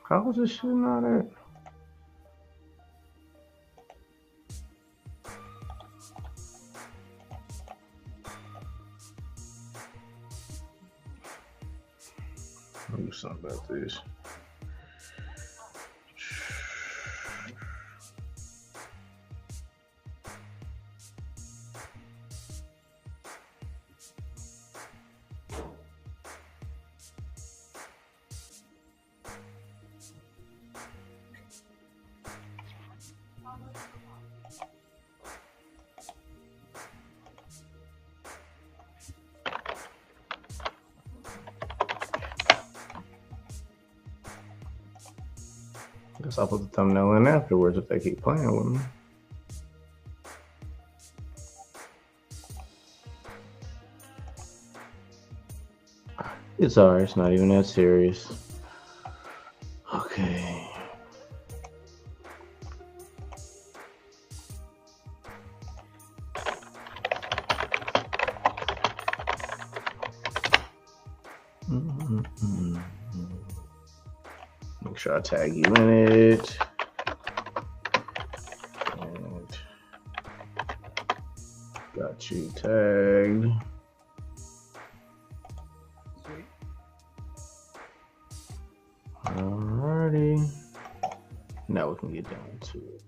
How was this shit not at? I'll do something about this. Guess I'll put the thumbnail in afterwards if they keep playing with me. It's alright, it's not even that serious. Okay. Make sure I tag you in it. And got you tagged. Alrighty. Now we can get down to it.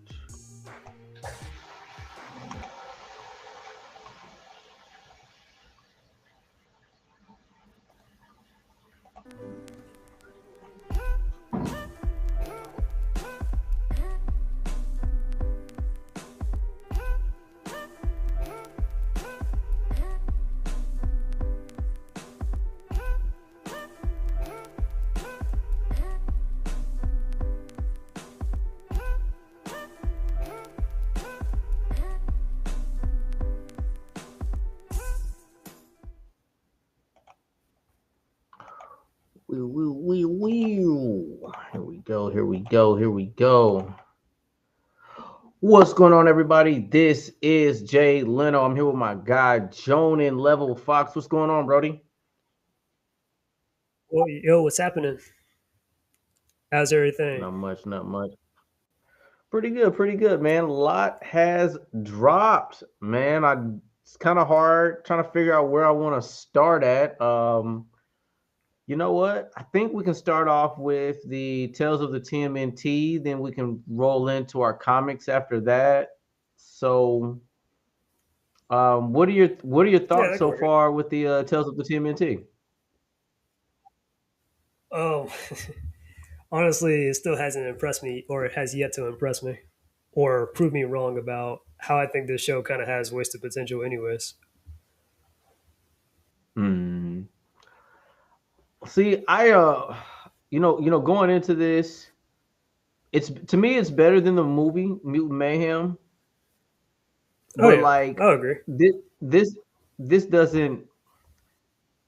Here we go, here we go, here we go. What's going on, everybody? This is Jay Leno. I'm here with my guy, Jonan Level Fox. What's going on, Brody? Well, yo, what's happening? How's everything? Not much, not much. Pretty good, man. A lot has dropped, man. It's kind of hard trying to figure out where I want to start at. You know what? I think we can start off with the Tales of the TMNT, then we can roll into our comics after that. So, what are your Yeah, thoughts that can so work. far with the Tales of the TMNT? Oh, honestly, it still hasn't impressed me, or it has yet to impress me, or prove me wrong about how I think this show kind of has wasted potential, anyways. Hmm. See, going into this, it's to me, it's better than the movie Mutant Mayhem, Oh but yeah, like I agree. this, this, this doesn't.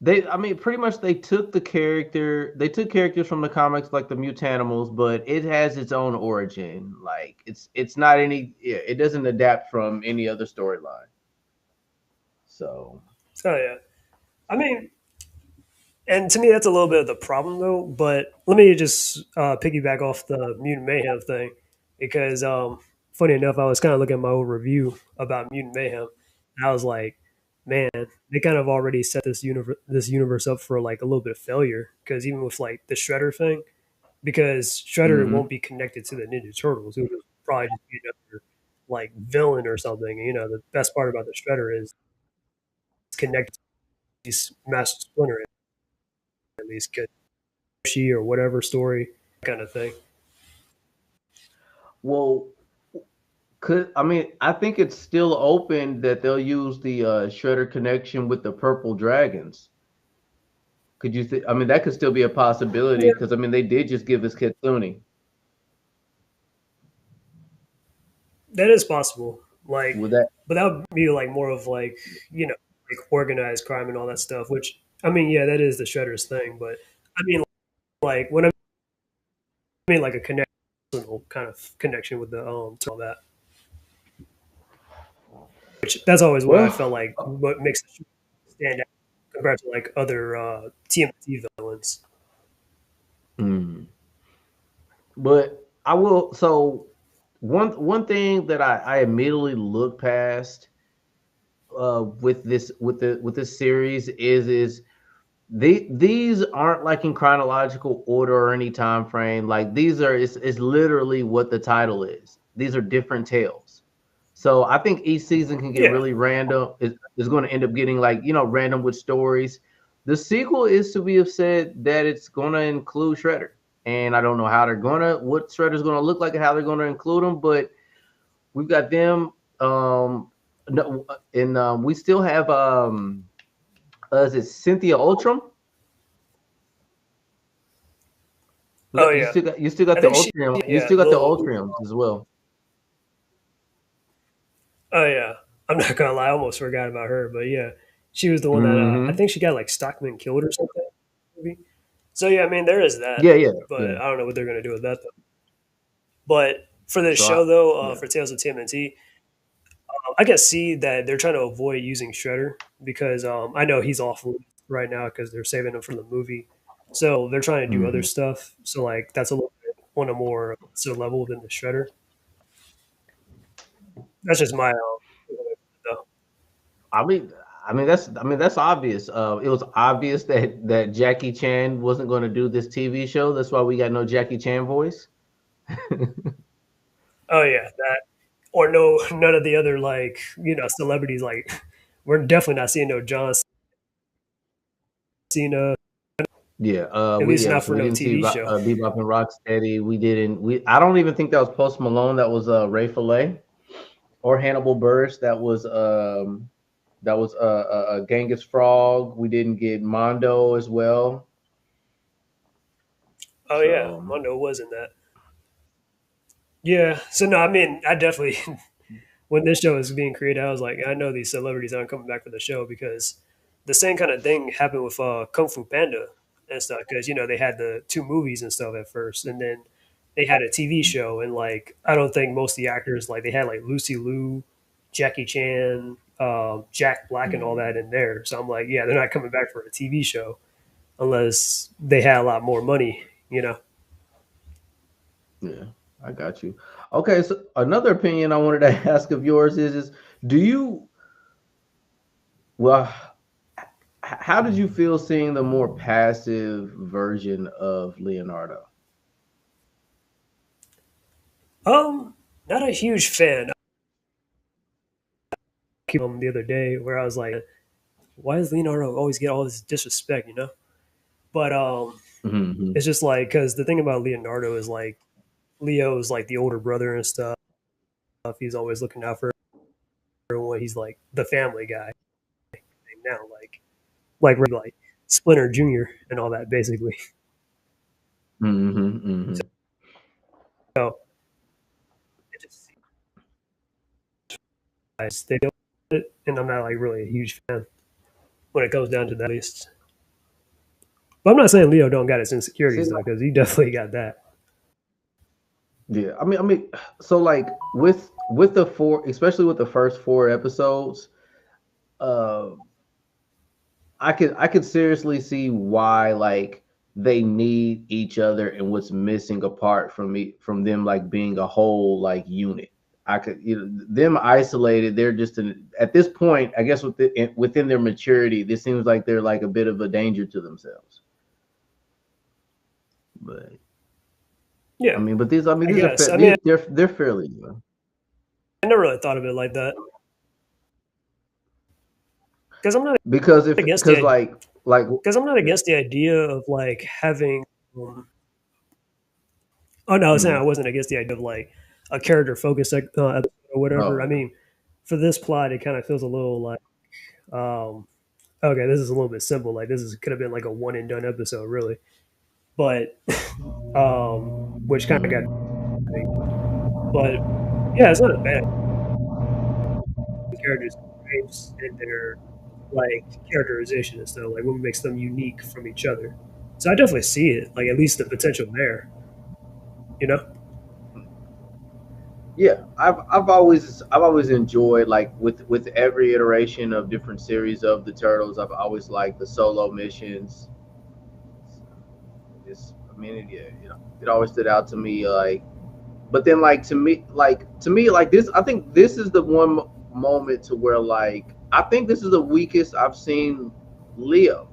I mean, pretty much they took characters from the comics like the Mutanimals, but it has its own origin. Like it's not any, yeah, it doesn't adapt from any other storyline. So, Oh yeah, I mean, and to me, that's a little bit of the problem, though. But let me just piggyback off the Mutant Mayhem thing, because funny enough, I was kind of looking at my old review about Mutant Mayhem, and I was like, man, they kind of already set this universe up for like a little bit of failure, because even with like the Shredder thing, because Shredder won't hmm be connected to the Ninja Turtles, it would probably just be another like villain or something. You know, the best part about the Shredder is it's connected to these Master Splinter, at least she or whatever story kind of thing. well, could I mean I think it's still open that they'll use the Shredder connection with the Purple Dragons. Could you? I mean, that could still be a possibility Yeah, because I mean they did just give us Kitsune. that is possible. Like, Would that? but that would be like more of like like organized crime and all that stuff. Which I mean, yeah, that is the Shredder's thing. But I mean, like when I mean like a connection kind of connection with the to all that. Which that's always what I Well, felt like what makes the show stand out compared to like other TMT villains. hmm. But I will. So one thing that I immediately look past with this series is these aren't like in chronological order or any time frame. Like these are it's literally what the title is. These are different tales. So I think each season can get Yeah. really random. It's going to end up getting like random with stories. The sequel is to be said that it's going to include Shredder, and I don't know how they're gonna what Shredder's going to look like and how they're going to include him, but we've got them. No, and we still have is it Cynthia Ultram? We Oh got yeah. you still got I the think she. Ultrium. You Yeah. still got the Ultriums as well. Oh yeah. I'm not gonna lie. I almost forgot about her, but yeah, she was the one that I Hmm. think she got like Stockman killed or something. Maybe. So yeah, I mean there is that, Yeah, yeah, but yeah. I don't know what they're gonna do with that though. But for this So show though, yeah. for Tales of TMNT, I can see that they're trying to avoid using Shredder because I know he's off right now because they're saving him for the movie. So they're trying to do other Hmm. stuff. So like that's a little bit on a more so level than the Shredder. That's just my though. I mean, that's obvious. It was obvious that Jackie Chan wasn't going to do this TV show. That's why we got no Jackie Chan voice. Oh yeah, that or no none of the other like celebrities like we're definitely not seeing no John Cena Yeah, at we least not for we no didn't see TV show. Bebop and Rocksteady. We didn't. We I don't even think that was Post Malone. That was Ray Fillet or Hannibal Buress. That was Genghis Frog. We didn't get Mondo as well. Oh yeah, So Mondo was in that. Yeah, so no, I mean I definitely when this show was being created, I was like, I know these celebrities aren't coming back for the show because the same kind of thing happened with Kung Fu Panda and stuff. Because they had the two movies and stuff at first, and then they had a TV show, and like I don't think most of the actors like they had like Lucy Liu, Jackie Chan, Jack Black, and all that in there. So I'm like, yeah, they're not coming back for a TV show unless they had a lot more money. yeah, I got you. Okay, so another opinion I wanted to ask of yours is do you well how did you feel seeing the more passive version of Leonardo? Not a huge fan. The other day where I was like, why does Leonardo always get all this disrespect? But Hmm. it's just like because the thing about Leonardo is like Leo's like the older brother and stuff. He's always looking out for everyone. He's like the family guy now, like Splinter Junior and all that basically. Hmm. Hmm. So it just they don't, and I'm not like really a huge fan when it comes down to that. At least, but I'm not saying Leo don't got his See, insecurities though, because he definitely got that. yeah, so like with the four, especially with the first four episodes, uh, I could seriously see why like they need each other and what's missing apart from me from them like being a whole like unit. I could them isolated. They're just at this point, I guess within their maturity, this seems like they're like a bit of a danger to themselves. But Yeah, I these are guess. I mean, they're fairly new. I never really thought of it like that because I'm not Because if against the idea. like Because I'm not yeah. against the idea of like having. Oh no, I was saying I Mhm. wasn't against the idea of like a character focused episode or whatever. I Oh, mean, for this plot, it kind of feels a little like, um, okay, this is a little bit simple. Like this is could have been like a one and done episode, really. But which kind of got, but yeah, it's not a bad characters types and their like characterization and stuff. Like what makes them unique from each other. So I definitely see it. Like at least the potential there. You know. yeah, I've always enjoyed like with every iteration of different series of the turtles. I've always liked the solo missions. mean, it always stood out to me. Like, but then like to me like this, I think this is the one moment to where like I think this is the weakest I've seen Leo.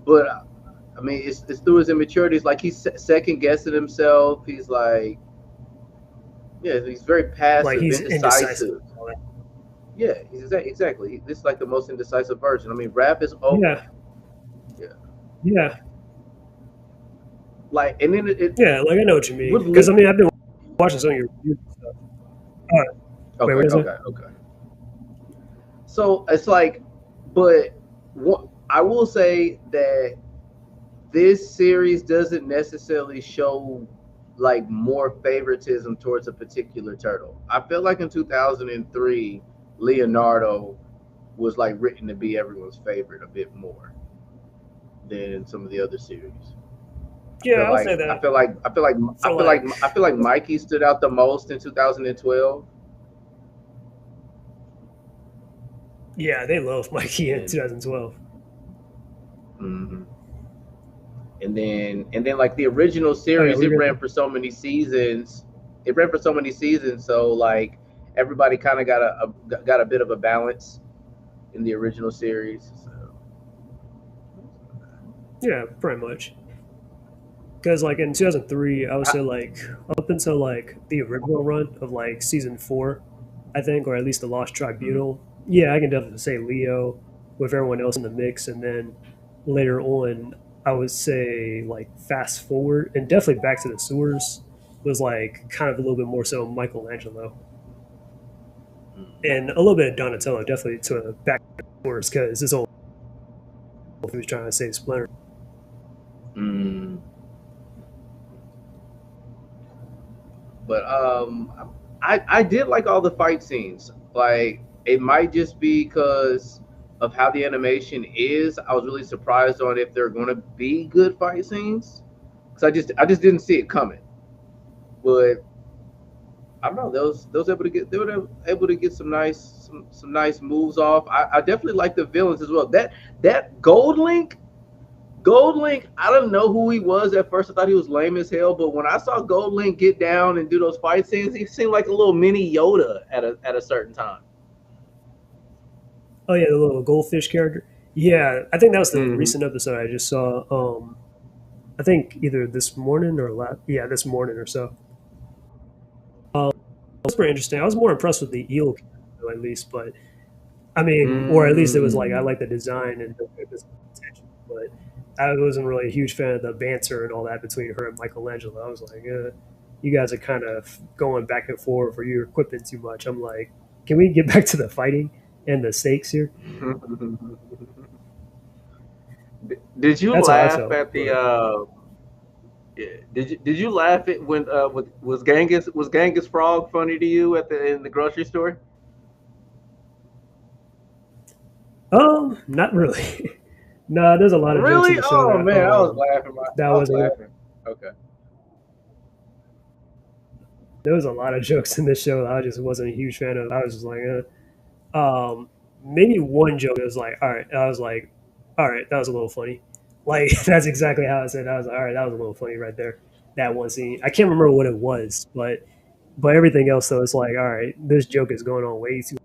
But I mean, it's through his immaturities. Like he's second guessing himself. He's like, yeah, he's very Like passive, he's indecisive. indecisive. Yeah, he's exactly. This is like the most indecisive version. I mean, Raph is Yeah, yeah, yeah, like, and then it yeah. Like I know what you mean. with Because I Lee. mean, I've been watching some of your reviews and stuff. All right, wait, Okay, what is it? okay, okay. So it's like, but what I will say that this series doesn't necessarily show like more favoritism towards a particular turtle. I feel like in 2003, Leonardo was like written to be everyone's favorite a bit more than some of the other series. Yeah, I'll say that for like I feel like Mikey stood out the most in 2012, yeah, they love Mikey in and 2012. mhm. And then like the original Oh yeah, series, we it read ran that. for so many seasons. It ran for so many seasons, so like everybody kind of got a bit of a balance in the original series. So. Yeah, pretty much. Because like in 2003, I would I, say like up until like the original run of like season four, I think, or at least the Lost mm, Tribunal. Yeah, I can definitely say Leo with everyone else in the mix, and then later on, I would say like fast forward and definitely Back to the Sewers was like kind of a little bit more so Michelangelo mm, and a little bit of Donatello, definitely to Back to the Sewers because this old he was trying to save Splinter. mm. But I did like all the fight scenes. Like it might just be because of how the animation is. I was really surprised on if they're going to be good fight scenes because I just didn't see it coming. But I don't know. Those able to get some nice moves off. I definitely like the villains as well. That Gold Link, I don't know who he was at first. I thought he was lame as hell, but when I saw Gold Link get down and do those fight scenes, he seemed like a little mini Yoda at a certain time. Oh yeah, the little goldfish character. Yeah, I think that was the Mm-hmm. recent episode I just saw. I think either this morning or yeah, this morning or so. It was pretty interesting. I was more impressed with the eel character, at least, but I mean, or at least it was like I Mm. like the design and the attention, but I wasn't really a huge fan of the banter and all that between her and Michelangelo. I was like, you guys are kind of going back and forth, or you're equipping too much. I'm like, can we get back to the fighting and the stakes here? Did you That's how I laugh felt. at the But yeah, did you laugh at when was Genghis Frog funny to you at the in the grocery store? not really. No, there's a lot of jokes in Really? the show Oh that man, that I was wasn't. laughing. Okay. There was a lot of jokes in this show that I just wasn't a huge fan of. I was just like, maybe one joke that was like, all right. I was like, all right, that was a little funny. Like that's exactly how I said. I was like, all right, that was a little funny right there. That one scene. I can't remember what it was, but everything else though, it's like, all right, this joke is going on way too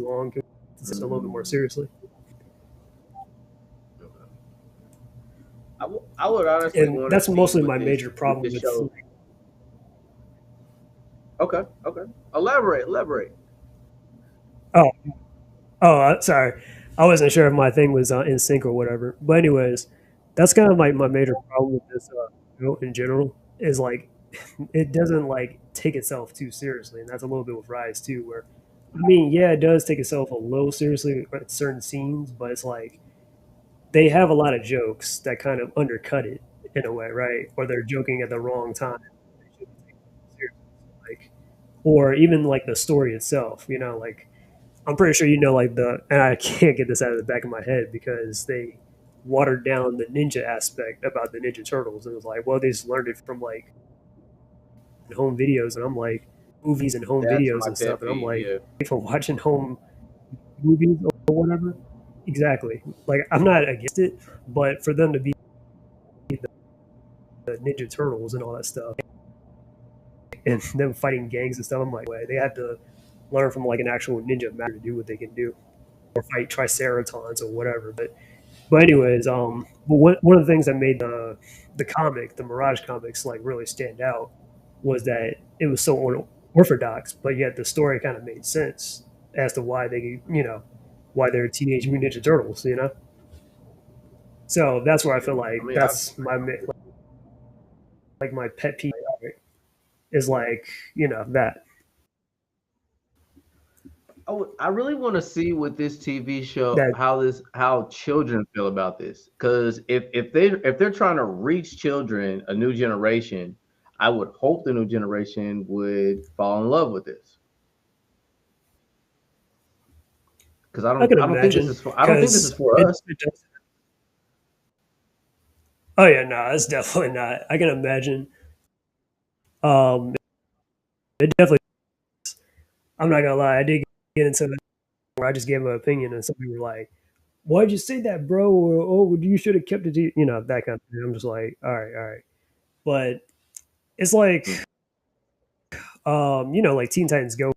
long. It's a little bit more Mm. seriously. I would honestly And want to that's see mostly my major with problem this with. show. Okay, okay. Elaborate. Oh, oh, sorry. I wasn't sure if my thing was in sync or whatever. But anyways, that's kind of like my major problem with this show in general is like it doesn't like take itself too seriously, and that's a little bit with Rise too. Where I mean, yeah, it does take itself a little seriously at certain scenes, but it's like they have a lot of jokes that kind of undercut it in a way, right? Or they're joking at the wrong time. They should be taken seriously. So, like, or even like the story itself, like I'm pretty sure like and I can't get this out of the back of my head because they watered down the ninja aspect about the Ninja Turtles. And it was like, well, they just learned it from like home videos. And I'm like, movies and home That's videos my and stuff. pet And I'm peeve. like, Yeah. from watching home movies or whatever. Exactly. Like, I'm not against it, but for them to be Ninja Turtles and all that stuff, and them fighting gangs and stuff. I'm like, wait, they have to learn from like an actual ninja master to do what they can do, or fight triceratons or whatever. But anyways, but one of the things that made the Mirage comics, like really stand out was that it was so unorthodox, but yet the story kind of made sense as to why why they're Teenage Mutant Ninja Turtles, you know. So that's where I feel I like mean, that's my pet peeve is like that. I really want to see with this TV show That how children feel about this. Because if they're trying to reach children, a new generation, I would hope the new generation would fall in love with this. Because I can I don't think this imagine is for I don't think this is because for us. it does. Oh yeah, no, it's definitely not. I can imagine. Um, it definitely. I'm not gonna lie. I did get into it where I just gave my opinion, and some people were like, "Why'd you say that, bro?" Or, "Oh, you should have kept it." That kind of thing. I'm just like, all right. But it's like, Mm, like Teen Titans Go,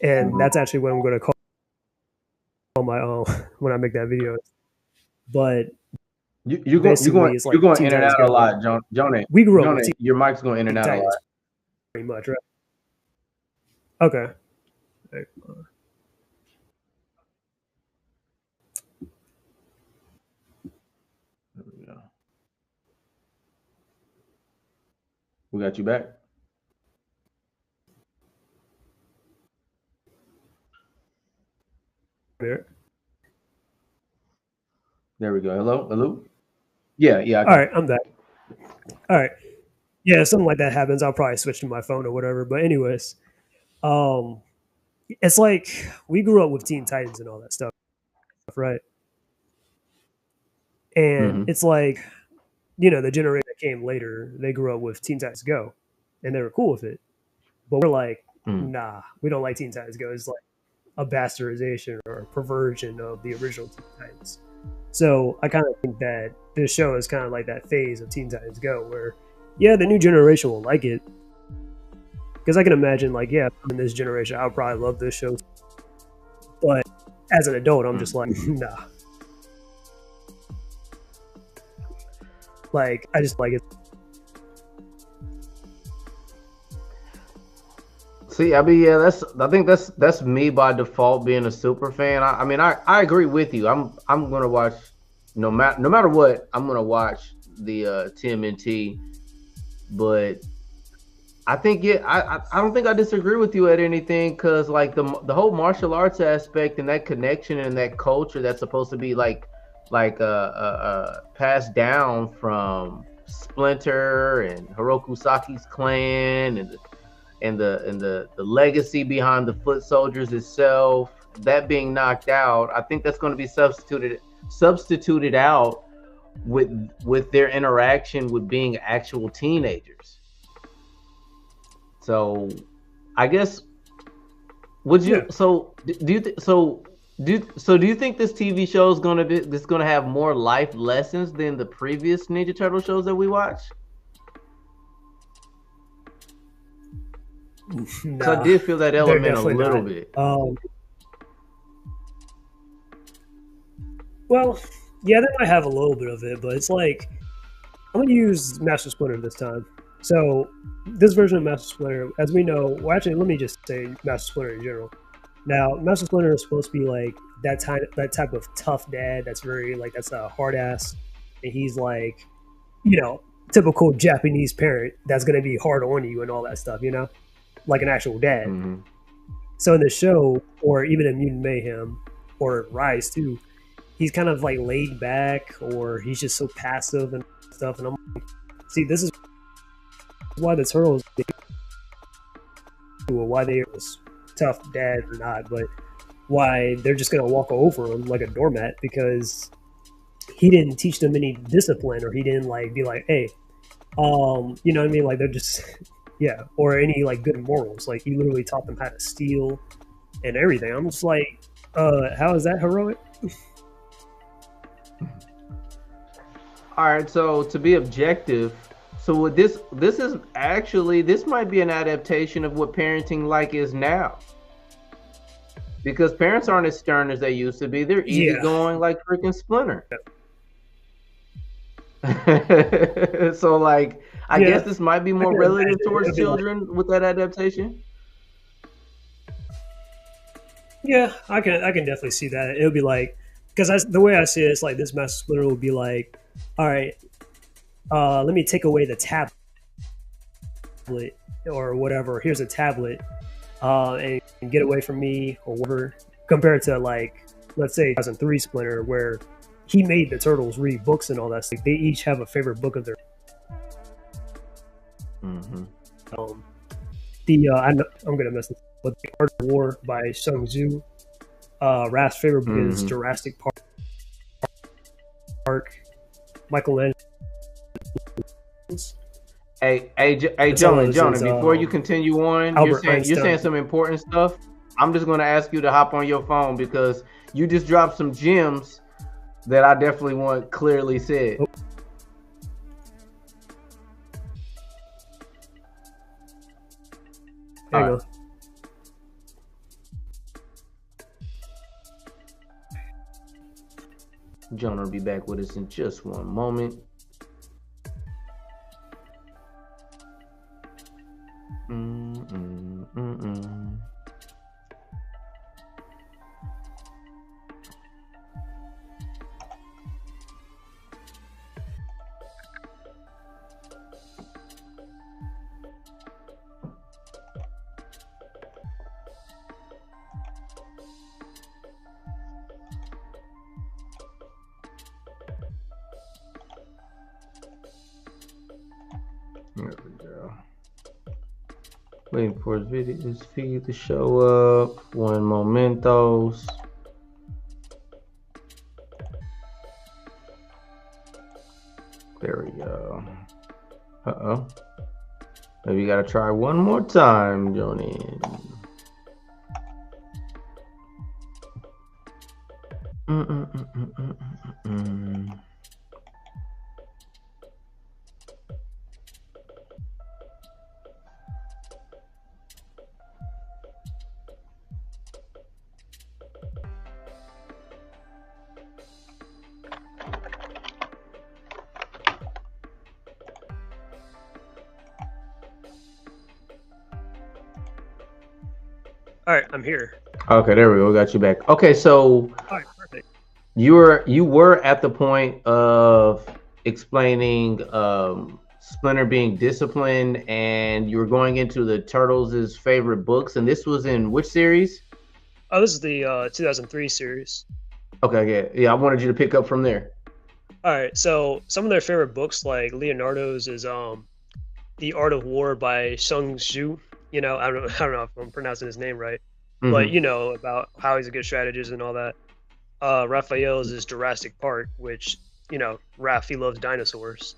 and mhm. that's actually what I'm going to call my when I make that video. But basically, it's You're like going Teen in and Titans out a Go. lot, Jonah. We grew up with Jonah, your mic's going in and Teen out a lot. Titans pretty much, right? Okay. There we go. We got you back. There we go. Hello, hello. Yeah, yeah, I All got right, I'm back. All right. Yeah, something like that happens. I'll probably switch to my phone or whatever. But anyways, um, it's like we grew up with Teen Titans and all that stuff, right? you. And Hmm. it's like the generation that came later, they grew up with Teen Titans Go, and they were cool with it. But we're like, Mm. nah, we don't like Teen Titans Go. It's like a bastardization or a perversion of the original Teen Titans. So I kind of think that this show is kind of like that phase of Teen Titans Go, where yeah, the new generation will like it because I can imagine like yeah, in this generation, I'll probably love this show, but as an adult, I'm just like Mm-hmm. nah, like I just like it. See, I mean, yeah, I think that's me by default being a super fan. I mean, I agree with you. I'm gonna watch no matter what. I'm gonna watch the TMNT, but I think I don't think I disagree with you at anything because like the whole martial arts aspect and that connection and that culture that's supposed to be passed down from Splinter and Hiroku Saki's clan and the legacy behind the foot soldiers itself, that being knocked out, I think that's going to be substituted out with their interaction with being actual teenagers. So I guess would Yeah, you so do you do you think this TV show is going to have more life lessons than the previous Ninja Turtle shows that we watched? Because I nah, did feel that they're element a definitely little not. bit. Well, yeah, they might have a little bit of it, but it's like I'm gonna use Master Splinter this time. So this version of Master Splinter, as we know, well, actually, let me just say Master Splinter in general. Now, Master Splinter is supposed to be like that type of tough dad. That's very like that's a hard ass, and he's like, you know, typical Japanese parent that's gonna be hard on you and all that stuff. Like an actual dad. Hmm. So in the show, or even in Mutant Mayhem, or Rise too, he's kind of like laid back, or he's just so passive and stuff. And I'm like, see, this is why the turtles, or why they was tough dad or not, but why they're just gonna walk over him like a doormat because he didn't teach them any discipline, or he didn't like be like, hey, you know what I mean? Like they're just yeah, or any like good morals. Like he literally taught them how to steal and everything. I'm just like, how is that heroic? All right, so to be objective, so what this is actually this might be an adaptation of what parenting like is now. Because parents aren't as stern as they used to be. They're Yeah, easygoing like freaking Splinter. So like I yeah, guess this might be I more can relative imagine. It'll towards be like, children with that adaptation. yeah, I can definitely see that. It'll be like, because the way I see it, it's like this master splitter will be like, all right, let me take away the tablet or whatever. Here's a tablet, and get away from me or whatever. Compared to like, let's say 2003 Splinter, where he made the turtles read books and all that stuff. They each have a favorite book of their. Mm-hmm. Um, I'm gonna mess this, but the Art of War by Sun Tzu. Raph's favorite book is Mm-hmm. Jurassic Park. Michelangelo's Hey, Jonah, is before you continue on, Albert you're saying Einstein. some important stuff. I'm just gonna ask you to hop on your phone because you just dropped some gems that I definitely want clearly said. Oh, All hang right, on. Jonah will be back with us in just one moment. Mm-mm. There we go. Waiting for his feed to show up. One momentos. There we go. Uh-oh. Maybe you gotta try one more time, Joni. Mm-mm-mm-mm-mm-mm-mm. All right, I'm here. Okay, there we go. We got you back. Okay, so All right, perfect. you were at the point of explaining Splinter being disciplined, and you were going into the Turtles' favorite books, and this was in which series? Oh, this is the 2003 series. Okay, yeah. I wanted you to pick up from there. All right, so some of their favorite books, like Leonardo's, is The Art of War by Sun Tzu. I don't know if I'm pronouncing his name right, but Mm-hmm. about how he's a good strategist and all that. Raphael's is Jurassic Park, which Raph, he loves dinosaurs.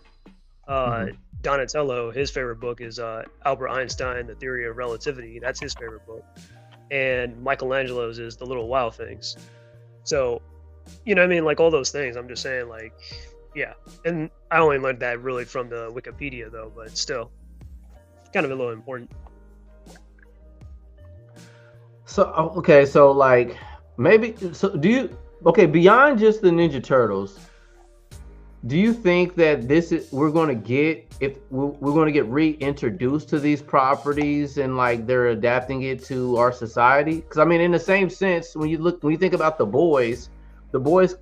Uh, Mm-hmm. Donatello, his favorite book is Albert Einstein, The Theory of Relativity. That's his favorite book. And Michelangelo's is The Little Wild Things. So, what I mean? Like all those things, I'm just saying, like, yeah. And I only learned that really from the Wikipedia, though, but still, kind of a little important. So okay, so like maybe so do you okay beyond just the Ninja Turtles? Do you think that this is we're going to get if we're going to get reintroduced to these properties and like they're adapting it to our society? Because I mean, in the same sense, when you think about the boys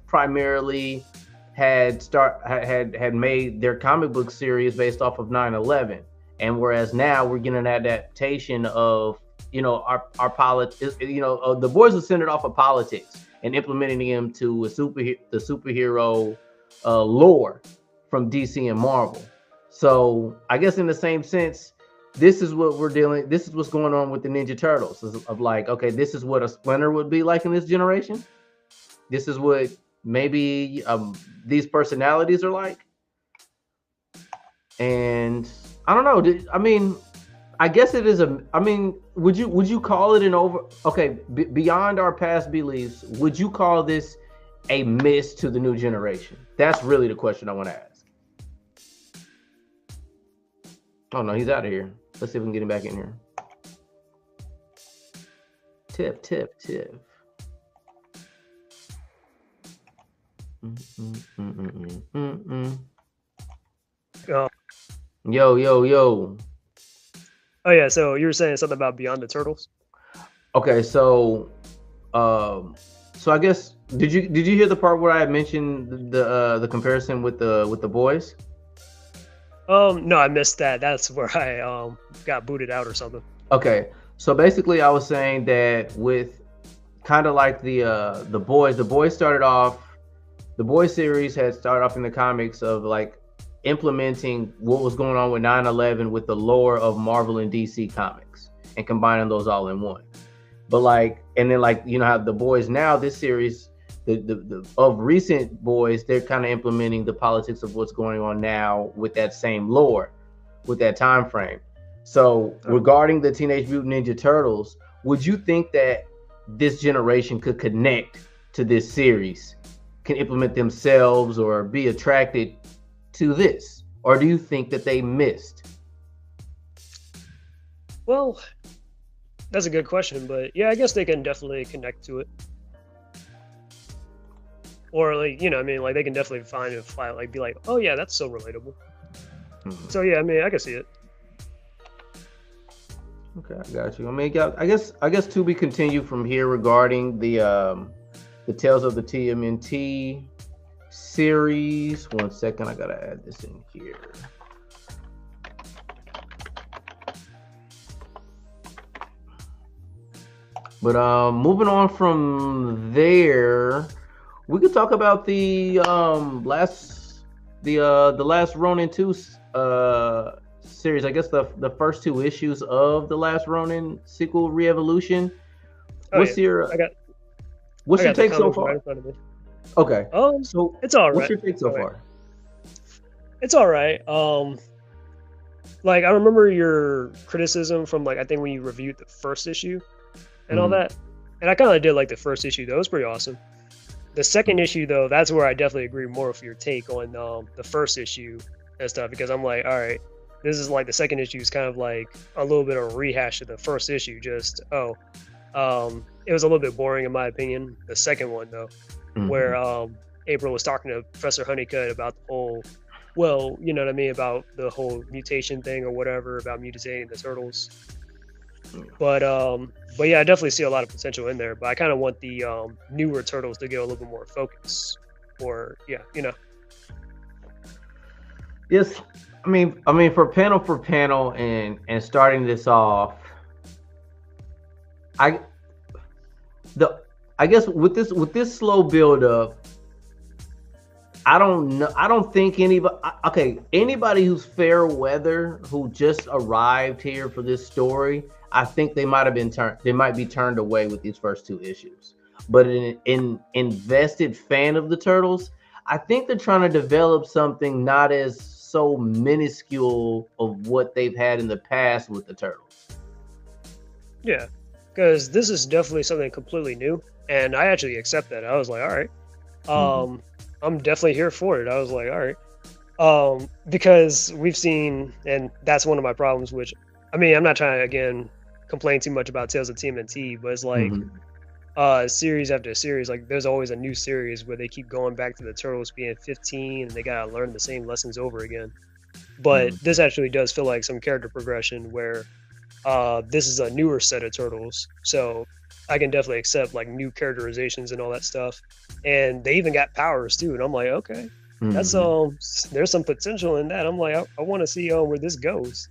primarily had made their comic book series based off of 9/11, and whereas now we're getting an adaptation of our politics. The boys are centered off of politics and implementing them to the superhero lore from DC and Marvel. So I guess in the same sense, this is what we're dealing. This is what's going on with the Ninja Turtles. Of like, okay, this is what a Splinter would be like in this generation. This is what maybe these personalities are like. And I don't know. I mean, I guess it is a. I mean, would you call it an over? Okay, beyond our past beliefs, would you call this a miss to the new generation? That's really the question I want to ask. Oh no, he's out of here. Let's see if we can get him back in here. Tip. Uh, Yo. oh yeah, so you were saying something about Beyond the Turtles? Okay, so I guess did you hear the part where I had mentioned the comparison with the boys? No, I missed that. That's where I got booted out or something. Okay, so basically I was saying that with kind of like the boys started off, the boys series had started off in the comics of like implementing what was going on with 9/11 with the lore of Marvel and DC comics and combining those all in one. But like, and then like, you know how the boys now, this series, the of recent boys, they're kind of implementing the politics of what's going on now with that same lore, with that time frame. So regarding the Teenage Mutant Ninja Turtles, would you think that this generation could connect to this series, can implement themselves or be attracted to this? Or do you think that they missed? Well, that's a good question, but yeah, I guess they can definitely connect to it. Or like, you know, I mean, like they can definitely find a file, like be like, oh yeah, that's so relatable. So yeah, I mean, I can see it. Okay, I got you. I mean, I guess to be continued from here regarding the Tales of the TMNT series. 1 second, I gotta add this in here. But moving on from there, we could talk about the last Ronin 2 series. I guess the first 2 issues of the last Ronin sequel, Re-Evolution. What's your take so far? Right, okay. So it's all right. What's your take so far? It's all right. Like I remember your criticism from like I think when you reviewed the first issue and all that, and I kind of did like the first issue. That was pretty awesome. The second issue though, that's where I definitely agree more with your take on the first issue and stuff, because I'm like, all right, this is like the second issue is kind of like a little bit of a rehash of the first issue. Just it was a little bit boring in my opinion. The second one though, where April was talking to Professor Honeycutt about the whole, well, you know what I mean, about the whole mutation thing or whatever, about mutating the turtles. But yeah, I definitely see a lot of potential in there. But I kind of want the newer turtles to get a little bit more focus. Or yeah, you know. Yes, I mean for panel and starting this off, I guess with this slow build up, I don't know. I don't think anybody who's fair weather who just arrived here for this story, I think they might be turned away with these first 2 issues. But in invested fan of the Turtles, I think they're trying to develop something not as so minuscule of what they've had in the past with the Turtles. Yeah, because this is definitely something completely new, and I actually accept that. I was like, all right, I'm definitely here for it. I was like, all right, because we've seen, and that's one of my problems. Which, I mean, I'm not trying to again complain too much about Tales of TMNT, but it's like series after series, like there's always a new series where they keep going back to the Turtles being 15 and they gotta learn the same lessons over again. But this actually does feel like some character progression where this is a newer set of Turtles, so I can definitely accept like new characterizations and all that stuff. And they even got powers too, and I'm like, okay, that's there's some potential in that. I'm like, I want to see where this goes.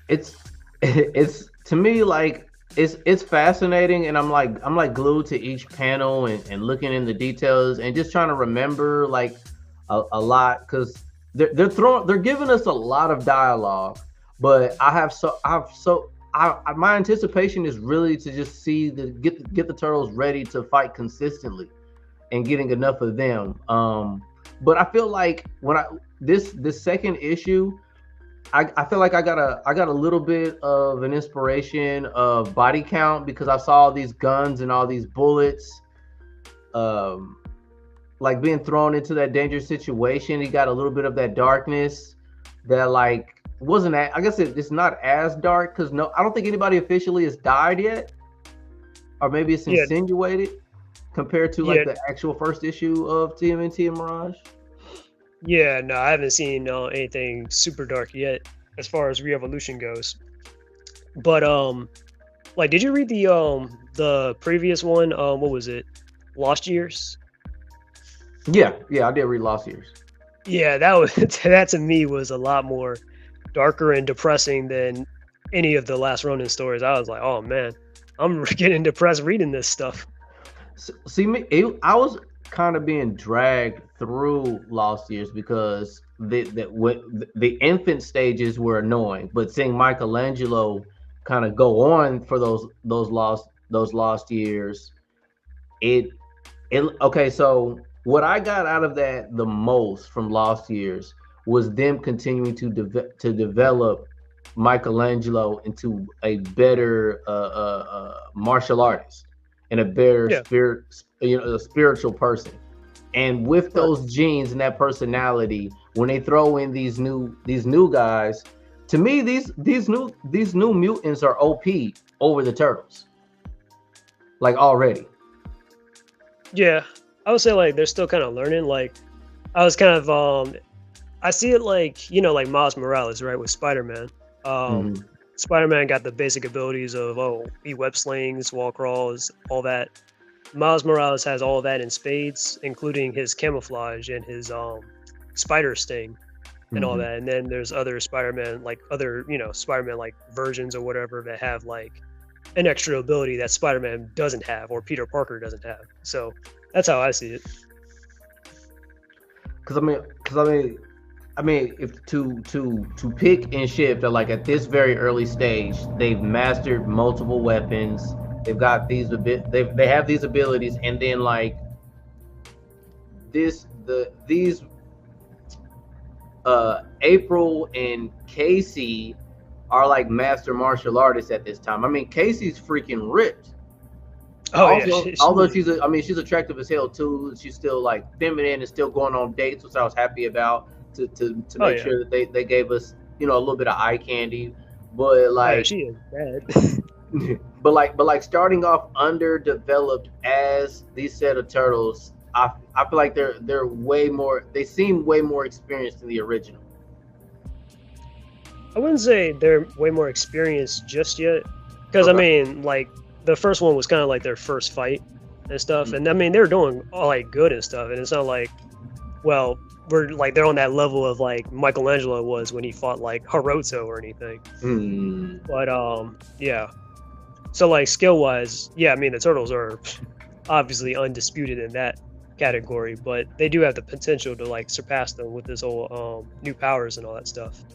It's to me like it's fascinating, and I'm like glued to each panel and looking in the details and just trying to remember like a lot, because they're giving us a lot of dialogue, but my anticipation is really to just see get the Turtles ready to fight consistently and getting enough of them. But I feel like when this second issue, I feel like I got a little bit of an inspiration of body count, because I saw all these guns and all these bullets like being thrown into that dangerous situation. He got a little bit of that darkness that like wasn't that, I guess it's not as dark because no, I don't think anybody officially has died yet, or maybe it's Yeah, insinuated compared to like yeah, the actual first issue of TMNT and Mirage. yeah. No, I haven't seen anything super dark yet as far as Re-Evolution goes. But like, did you read the previous one? What was it? Lost Years. Yeah, yeah, I did read Lost Years. Yeah, that was that to me was a lot more darker and depressing than any of the Last Ronin stories. I was like, oh man, I'm getting depressed reading this stuff. See me, I was kind of being dragged through Lost Years because the infant stages were annoying, but seeing Michelangelo kind of go on for those lost years, it it okay. So what I got out of that the most from Lost Years was them continuing to develop Michelangelo into a better martial artist and a better Yeah, spirit, a spiritual person. And with right. those genes and that personality, when they throw in these new guys, to me these new mutants are OP over the turtles, like already. Yeah, I would say like they're still kind of learning. Like I was kind of I see it like like Miles Morales, right, with Spider-Man. Um, Mm-hmm. Spider-Man got the basic abilities of he web slings, wall crawls, all that. Miles Morales has all that in spades, including his camouflage and his spider sting and all Mm-hmm. that. And then there's other Spider-Man, like other Spider-Man like versions or whatever that have like an extra ability that Spider-Man doesn't have or Peter Parker doesn't have. So that's how I see it. Because if to pick and shift, like at this very early stage, they've mastered multiple weapons. They've got they have these abilities, and then like these April and Casey are like master martial artists at this time. I mean, Casey's freaking ripped. Oh yeah, Also, although she's attractive as hell too. She's still like feminine and still going on dates, which I was happy about to oh make yeah, sure that they gave us a little bit of eye candy. But oh yeah, like, she is bad. but like starting off underdeveloped as these set of turtles, I feel like they're way more. They seem way more experienced than the original. I wouldn't say they're way more experienced just yet, because I Okay. mean, like the first one was kind of like their first fight and stuff, Mm. and I mean they were doing all like good and stuff, and it's not like, well, we're like they're on that level of like Michelangelo was when he fought like Hiroto or anything. Mm. But yeah. So like skill wise, yeah, I mean the turtles are obviously undisputed in that category, but they do have the potential to like surpass them with this whole new powers and all that stuff.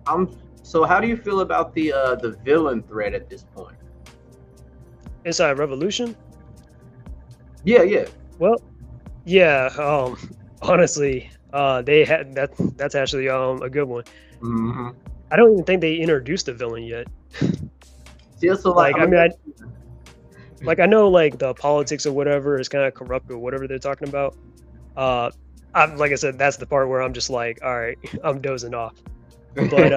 I'm. So, how do you feel about the villain threat at this point? Inside Revolution, Yeah, yeah. well, yeah, honestly, they had that's actually a good one. Mm-hmm. I don't even think they introduced the villain yet. Yeah, so like, Like, I I mean, mean, I know like the politics or whatever is kind of corrupt or whatever they're talking about. Like I said, that's the part where I'm just like, all right, I'm dozing off. But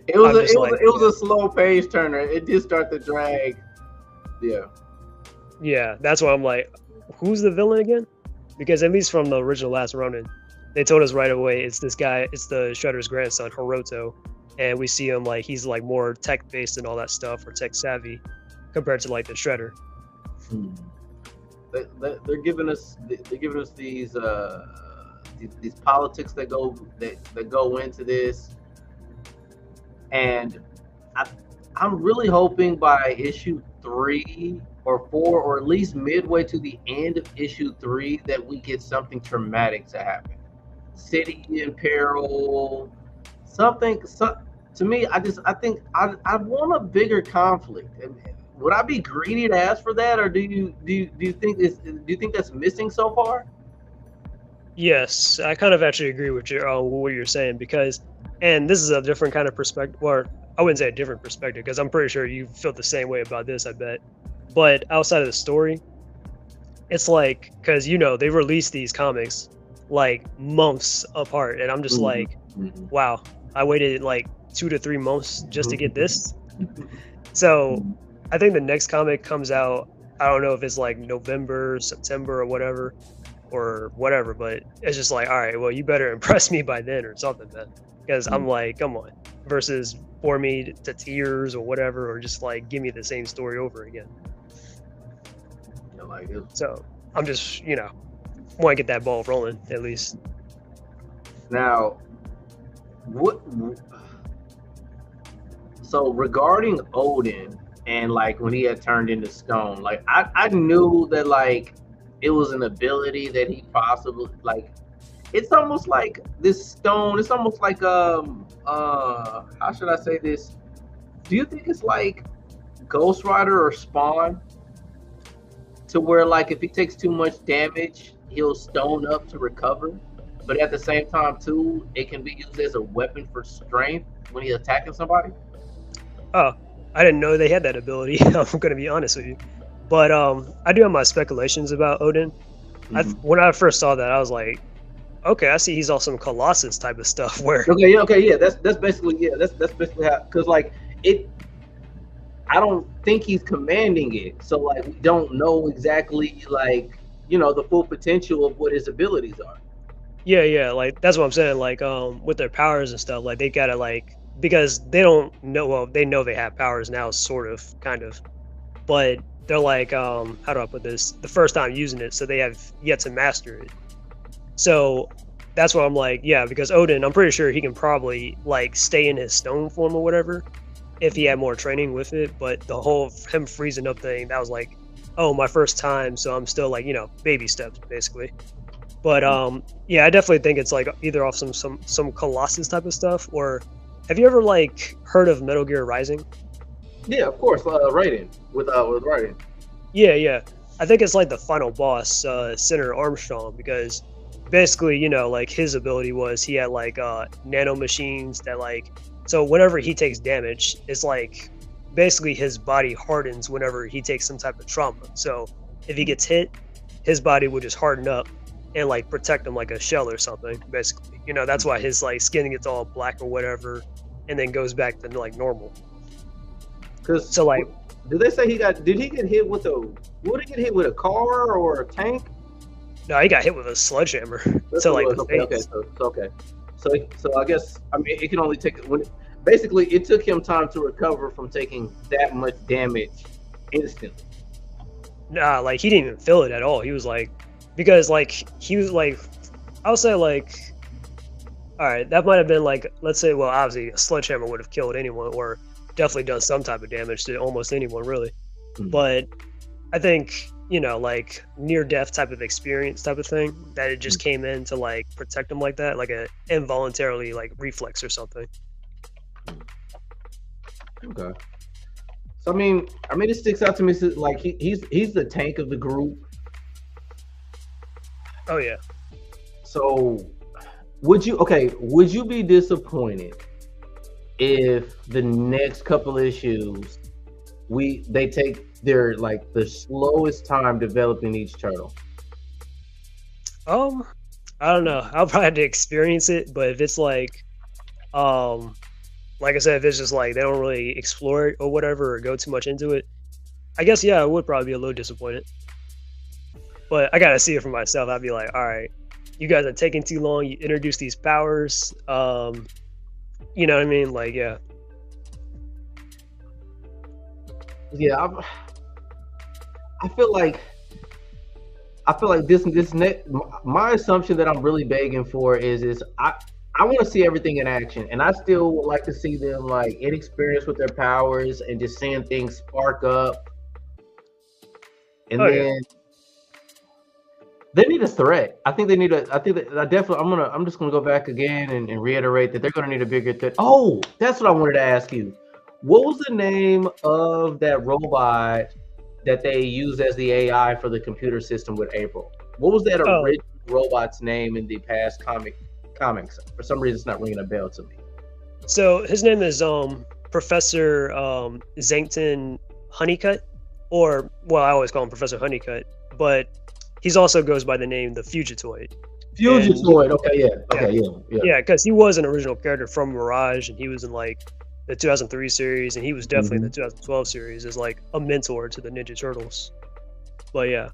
it was I'm just like, it was a slow page turner. It did start to drag. Yeah. yeah, that's why I'm like, who's the villain again? Because at least from the original Last Ronin, they told us right away it's this guy, it's the Shredder's grandson, Hiroto, and we see him like he's like more tech based and all that stuff or tech savvy compared to like the Shredder. Hmm. They're giving us these politics that go into this, and I'm really hoping by issue 3 or 4, or at least midway to the end of issue 3, that we get something traumatic to happen. City in peril, something. To me, I think I want a bigger conflict. Would I be greedy to ask for that, or do you think that's missing so far? Yes, I kind of actually agree with you what you're saying because, and this is a different kind of perspective, or I wouldn't say a different perspective because I'm pretty sure you feel the same way about this. I bet, but outside of the story, it's like because they release these comics like months apart, and I'm just Mhm, like, mhm, wow, I waited like 2 to 3 months just to get this. mhm. So I think the next comic comes out. I don't know if it's like November, September, or whatever, but it's just like, all right, well, you better impress me by then or something, man. Because I'm like, come on, versus bore me to tears or whatever, or just like give me the same story over again. Yeah, like it. So I'm just, want to get that ball rolling at least. Now, what? So regarding Odin and like when he had turned into stone, like I knew that like it was an ability that he possibly like. It's almost like this stone. It's almost like how should I say this? Do you think it's like Ghost Rider or Spawn to where like if he takes too much damage, he'll stone up to recover, but at the same time too, it can be used as a weapon for strength when he's attacking somebody. Oh, I didn't know they had that ability. I'm going to be honest with you. But I do have my speculations about Odin. Mm-hmm. When I first saw that, I was like, okay, I see he's on some Colossus type of stuff where, Okay, yeah. That's basically That's basically how because like it. I don't think he's commanding it, so like we don't know exactly like the full potential of what his abilities are. yeah, like that's what I'm saying. Like with their powers and stuff, like they gotta like because they don't know. Well, they know they have powers now, sort of, kind of, but they're like, how do I put this? The first time using it, so they have yet to master it. So that's why I'm like, yeah, because Odin, I'm pretty sure he can probably like stay in his stone form or whatever if he had more training with it. But the whole him freezing up thing, that was like, oh, my first time, so I'm still like, baby steps basically. But yeah, I definitely think it's like either off some Colossus type of stuff, or have you ever like heard of Metal Gear Rising? Yeah, of course, Raiden with Raiden. Yeah. I think it's like the final boss, Senator Armstrong, because basically, like his ability was he had like nano machines that like so whenever he takes damage, it's like basically his body hardens whenever he takes some type of trauma. So if he gets hit, his body would just harden up and like protect him like a shell or something, basically. That's why his like skin gets all black or whatever and then goes back to like normal. Because So like did they say he got? Did he get hit with a? Would he get hit with a car or a tank? no, he got hit with a sledgehammer. That's So what it like was. the Okay. face. So okay. So I guess I mean it can only take when basically it took him time to recover from taking that much damage instantly. Nah, like he didn't even feel it at all. He was like, because like he was like, I would say like, all right, that might have been like, let's say, well, obviously a sledgehammer would have killed anyone or definitely done some type of damage to almost anyone, really. Mhm. But I think like near death type of experience type of thing that it just came in to like protect him like that, like a involuntarily like reflex or something. Okay. So I mean, it sticks out to me. Like he's the tank of the group. Oh yeah. So would you be disappointed if the next couple issues they take their like the slowest time developing each turtle? Um, I don't know. I'll probably have to experience it, but if it's um, like I said, if it's just like they don't really explore it or whatever or go too much into it, I guess yeah, I would probably be a little disappointed. But I gotta see it for myself. I'd be like, all right, you guys are taking too long. You introduce these powers. You know what I mean? Like, yeah. Yeah, I feel like this next my assumption that I'm really begging for is I want to see everything in action, and I still would like to see them like inexperienced with their powers and just seeing things spark up, and Oh yeah. then they need a threat. I think they need a. I think that I definitely. I'm just gonna go back again and reiterate that they're gonna need a bigger threat. Oh, that's what I wanted to ask you. What was the name of that robot that they used as the AI for the computer system with April? What was that Oh, original robot's name in the past comics? For some reason, it's not ringing a bell to me. so his name is Professor Zankton Honeycutt, or well, I always call him Professor Honeycutt, but he's also goes by the name the Fugitoid. and he, Fugitoid. Okay, yeah. yeah, Okay, yeah, yeah. yeah, because he was an original character from Mirage, and he was in like the 2003 series, and he was definitely in the 2012 series as like a mentor to the Ninja Turtles. But yeah,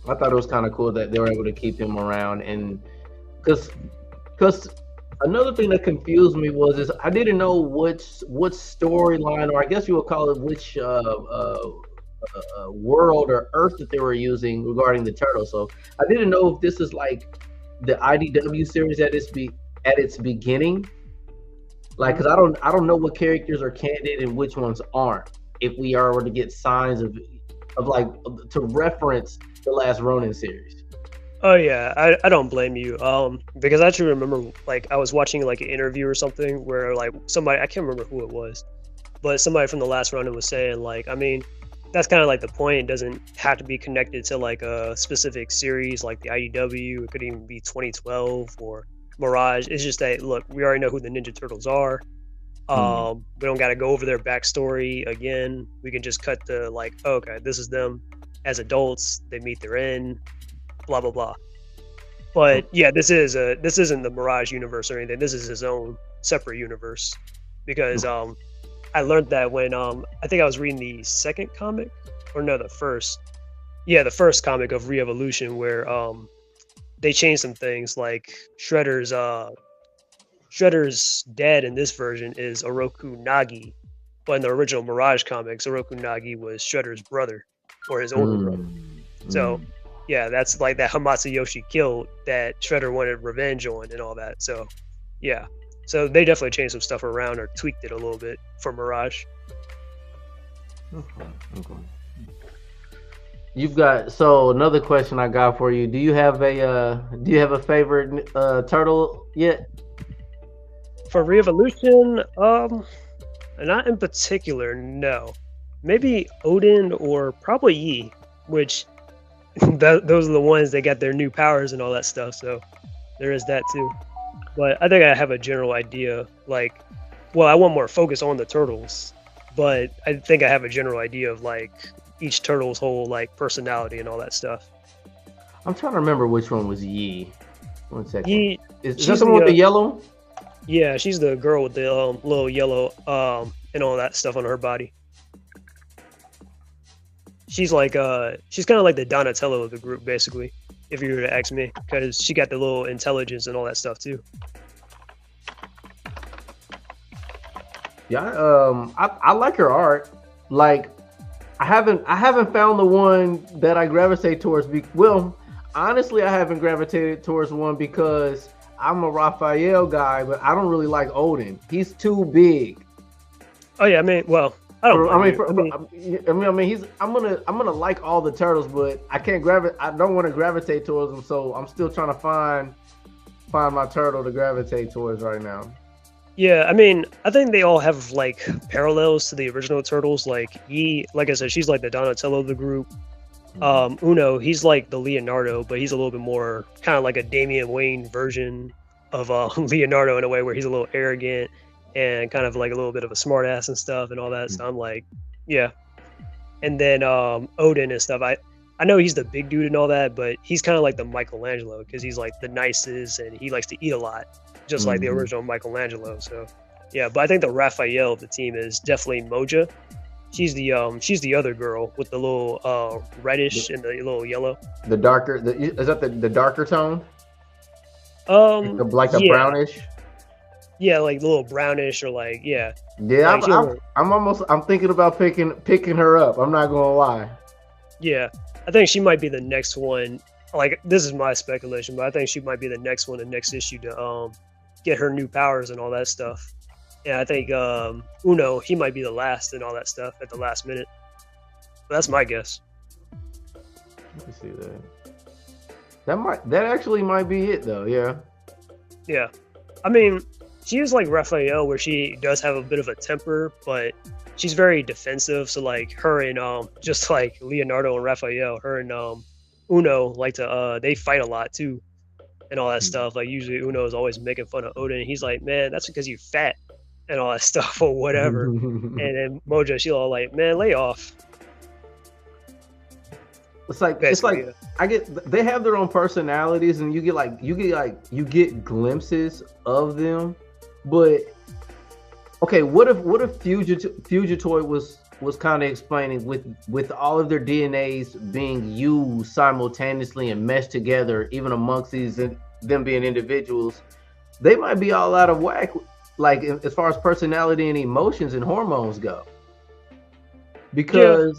I thought it was kind of cool that they were able to keep him around, and because another thing that confused me was is I didn't know what storyline, or I guess you would call it, which world or Earth that they were using regarding the turtle. So I didn't know if this is like the IDW series at its beginning, like because I don't know what characters are canon and which ones aren't. If we are to get signs of like to reference the last Ronin series. oh yeah, I don't blame you. Because I actually remember like I was watching like an interview or something where like somebody, I can't remember who it was, but somebody from the last Ronin was saying like, I mean, that's kind of like the point. It doesn't have to be connected to like a specific series like the IDW. It could even be 2012 or Mirage. It's just that look, we already know who the Ninja Turtles are. We don't got to go over their backstory again. We can just cut to like, oh, okay, this is them as adults. They meet their end. Blah blah blah. But yeah, this isn't the Mirage universe or anything. This is his own separate universe because I learned that when I think I was reading the second comic, or no, the first. Yeah, the first comic of Re-Evolution where they changed some things like Shredder's dad in this version is Oroku Nagi, but in the original Mirage comics, Oroku Nagi was Shredder's brother or his older brother. So yeah, that's like that Hamasayoshi killed that Shredder wanted revenge on and all that. So yeah. So they definitely changed some stuff around or tweaked it a little bit for Mirage. Okay. You've got so another question I got for you. Do you have a favorite turtle yet? For Re-Evolution, not in particular, no. Maybe Odin or probably Yi, which those are the ones that got their new powers and all that stuff. So there is that too. But I think I have a general idea. Like, well, I want more focus on the turtles, but I think I have a general idea of like each turtle's whole like personality and all that stuff. I'm trying to remember which one was Yi. 1 second. Yi, is that the one with the yellow? Yeah, she's the girl with the little yellow and all that stuff on her body. She's like she's kind of like the Donatello of the group, basically, if you were to ask me, because she got the little intelligence and all that stuff too. Yeah, I like her art. Like, I haven't found the one that I gravitate towards. Well, honestly, I haven't gravitated towards one because I'm a Raphael guy, but I don't really like Odin. He's too big. Oh yeah, I mean, well, I don't. I'm gonna like all the turtles, but I don't want to gravitate towards them. So I'm still trying to find my turtle to gravitate towards right now. Yeah, I mean, I think they all have like parallels to the original turtles. Like like I said, she's like the Donatello of the group. Uno, he's like the Leonardo, but he's a little bit more kind of like a Damian Wayne version of Leonardo in a way where he's a little arrogant and kind of like a little bit of a smartass and stuff and all that. So I'm like, yeah. And then Odin and stuff. I know he's the big dude and all that, but he's kind of like the Michelangelo because he's like the nicest and he likes to eat a lot, just like the original Michelangelo. So yeah, but I think the Raphael of the team is definitely Moja. She's the other girl with the little reddish and the little yellow. The darker, is that the darker tone? Like a brownish. Yeah, like a little brownish or like yeah. Yeah, like I'm thinking about picking her up. I'm not gonna lie. Yeah, I think she might be the next one. Like this is my speculation, but I think she might be the next one, the next issue to get her new powers and all that stuff. Yeah, I think Uno, he might be the last and all that stuff at the last minute. But that's my guess. Let me see that. That actually might be it though. Yeah. Yeah, I mean, she is like Raphael, where she does have a bit of a temper, but she's very defensive. So like her and just like Leonardo and Raphael, her and Uno like to they fight a lot too, and all that stuff. Like usually Uno is always making fun of Odin. And he's like, man, that's because you fat. And all that stuff or whatever. And then Moja, she'll all like, man, lay off. It's like I get they have their own personalities, and you get glimpses of them. But okay, what if Fugitoid was kind of explaining with all of their DNAs being used simultaneously and meshed together, even amongst them being individuals, they might be all out of whack, like as far as personality and emotions and hormones go. Yeah,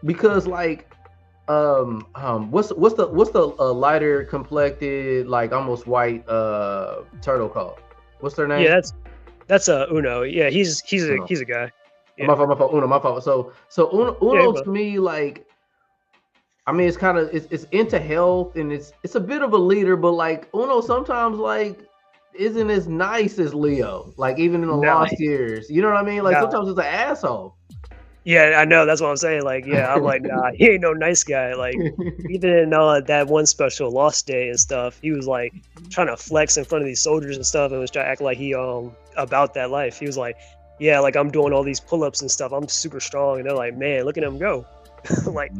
Because like what's the lighter complected, like almost white turtle called? What's their yeah, name? that's Uno. Yeah, Uno. he's a guy. Yeah, My fault. Uno, my fault. So yeah, Uno but to me, like, I mean, it's kind of it's into health, and it's a bit of a leader, but like Uno sometimes like isn't as nice as Leo, like even in the no, lost years. You know what I mean? Like no. sometimes it's an asshole. Yeah, I know. That's what I'm saying. Like, yeah, I'm like, nah, he ain't no nice guy. Like, even in that one special Lost Day and stuff, he was like trying to flex in front of these soldiers and stuff, and was trying to act like he about that life. He was like, yeah, like I'm doing all these pull-ups and stuff. I'm super strong, and they're like, man, look at him go. Like,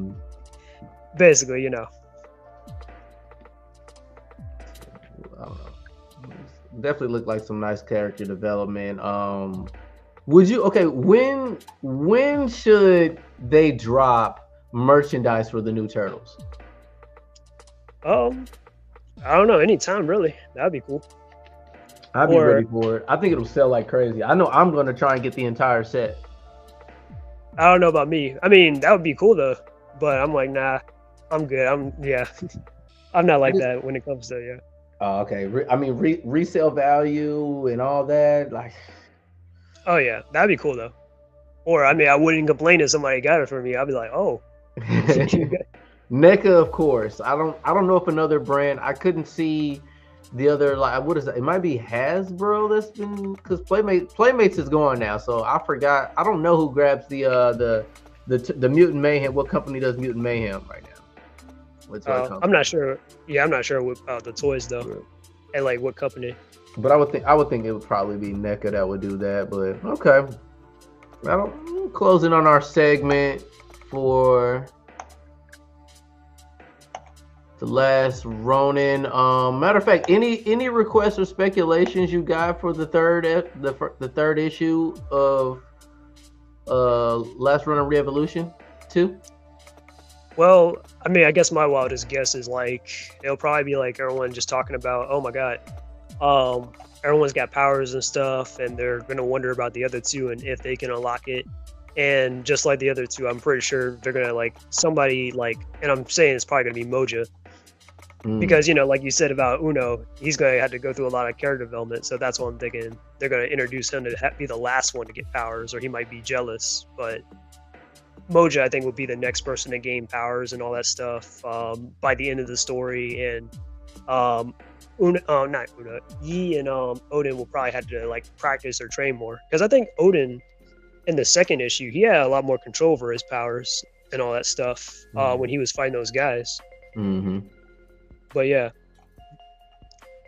basically, you know. I don't know. Definitely look like some nice character development. Would you okay? When should they drop merchandise for the new Turtles? Um, I don't know. Anytime, really. That'd be cool. I'd be ready Or for it. I think it'll sell like crazy. I know I'm gonna try and get the entire set. I don't know about me. I mean, that would be cool though. But I'm like, nah, I'm good. Yeah. I'm not I like just, that when it comes to yeah. okay. I mean, resale value and all that. Like, Oh yeah, that'd be cool though. Or I mean, I wouldn't complain if somebody got it for me. I'd be like, oh, you got- NECA, of course. I don't know if another brand. I couldn't see the other, like, what is that? It might be Hasbro that's been, because Playmates is gone now. So I forgot. I don't know who grabs the Mutant Mayhem. What company does Mutant Mayhem right now? What's what I'm company? not sure. Yeah, I'm not sure with the toys though, and like what company. But I would think it would probably be NECA that would do that. But okay, closing on our segment for the last Ronin. Matter of fact, any requests or speculations you got for the third issue of Last Ronin Re-Evolution 2? Well, I mean, I guess my wildest guess is like it'll probably be like everyone just talking about, oh my god, um, everyone's got powers and stuff, and they're gonna wonder about the other two and if they can unlock it. And just like the other two, I'm pretty sure they're gonna like somebody like, and I'm saying it's probably gonna be Moja Mm. because like you said about Uno, he's gonna have to go through a lot of character development. So that's what I'm thinking. They're gonna introduce him to be the last one to get powers, or he might be jealous, but Moja, I think, will be the next person to gain powers and all that stuff by the end of the story. And not Una, Yi and Odin will probably have to like practice or train more because I think Odin in the second issue he had a lot more control over his powers and all that stuff when he was fighting those guys. Mm-hmm. But yeah,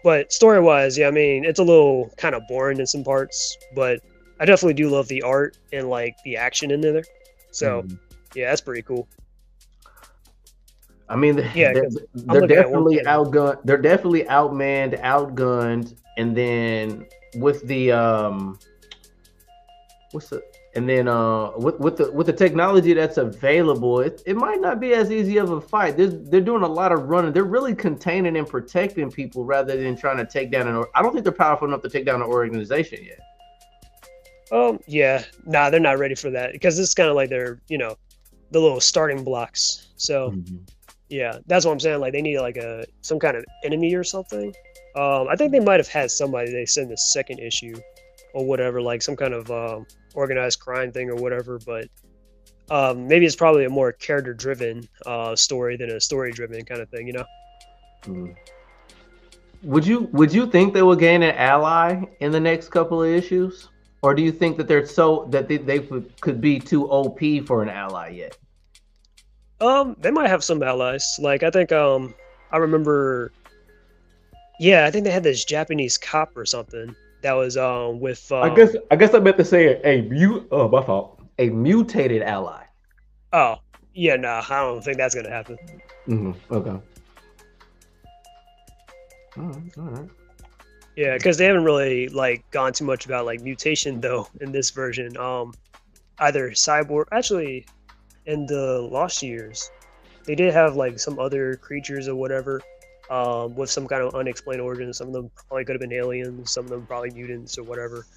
but story wise, yeah, I mean it's a little kind of boring in some parts, but I definitely do love the art and like the action in there. So Mm-hmm. yeah, that's pretty cool. I mean, Yeah, they're, because I'm they're looking at one definitely panel. outgunned. They're definitely outmanned, outgunned, and then with the what's the and then with the technology that's available, it might not be as easy of a fight. They're doing a lot of running. They're really containing and protecting people rather than trying to take down I don't think they're powerful enough to take down an organization yet. Yeah, nah, they're not ready for that because this is kind of like their, the little starting blocks. So Mm-hmm. yeah, that's what I'm saying. Like they need like some kind of enemy or something. I think they might have had somebody they said in the second issue or whatever, like some kind of organized crime thing or whatever. But maybe it's probably a more character-driven story than a story-driven kind of thing. Mm-hmm. Would you think they will gain an ally in the next couple of issues, or do you think that they could be too OP for an ally yet? They might have some allies. Like I think I remember. Yeah, I think they had this Japanese cop or something that was with I guess I meant to say my fault. A mutated ally. oh yeah, nah, I don't think that's gonna happen. Mm-hmm. Okay. All right. Yeah, because they haven't really like gone too much about like mutation though in this version. Either cyborg, actually, in the Lost Years, they did have like some other creatures or whatever, with some kind of unexplained origin. Some of them probably could have been aliens. Some of them probably mutants or whatever.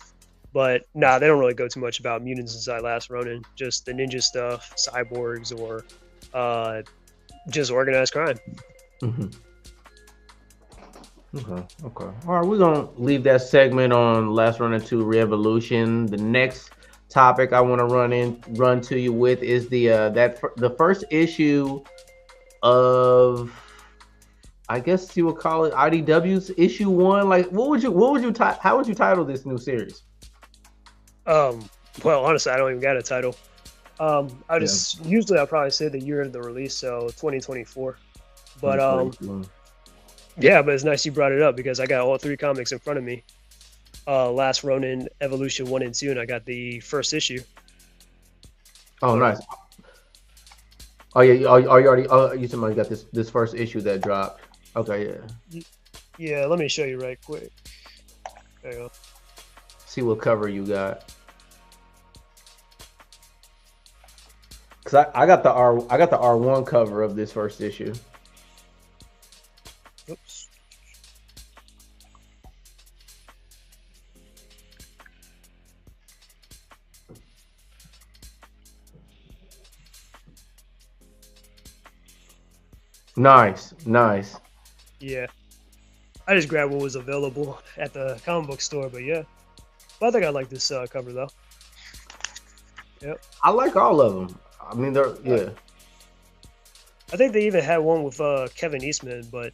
But nah, they don't really go too much about mutants inside Last Ronin. Just the ninja stuff, cyborgs, or just organized crime. Mm-hmm. Okay. Okay. All right. We're gonna leave that segment on Last Run 2 Revolution. The next topic I want to run to you with is the first issue of, I guess you would call it IDW's issue 1. Like, how would you title this new series? Well, honestly, I don't even got a title. I Yeah. just usually I'll probably say the year of the release, so 2024. But yeah, but it's nice you brought it up because I got all 3 comics in front of me. Last Ronin, Evolution 1 and 2, and I got the first issue. Oh, nice. Oh yeah, you already you somebody got this first issue that dropped. Okay, yeah. Yeah, let me show you right quick. There you go. See what cover you got. Cause I got the R1 cover of this first issue. Oops. Nice, nice. Yeah, I just grabbed what was available at the comic book store, but yeah. But I think I like this cover though. Yep. I like all of them. I mean, they're yeah. I think they even had one with Kevin Eastman, but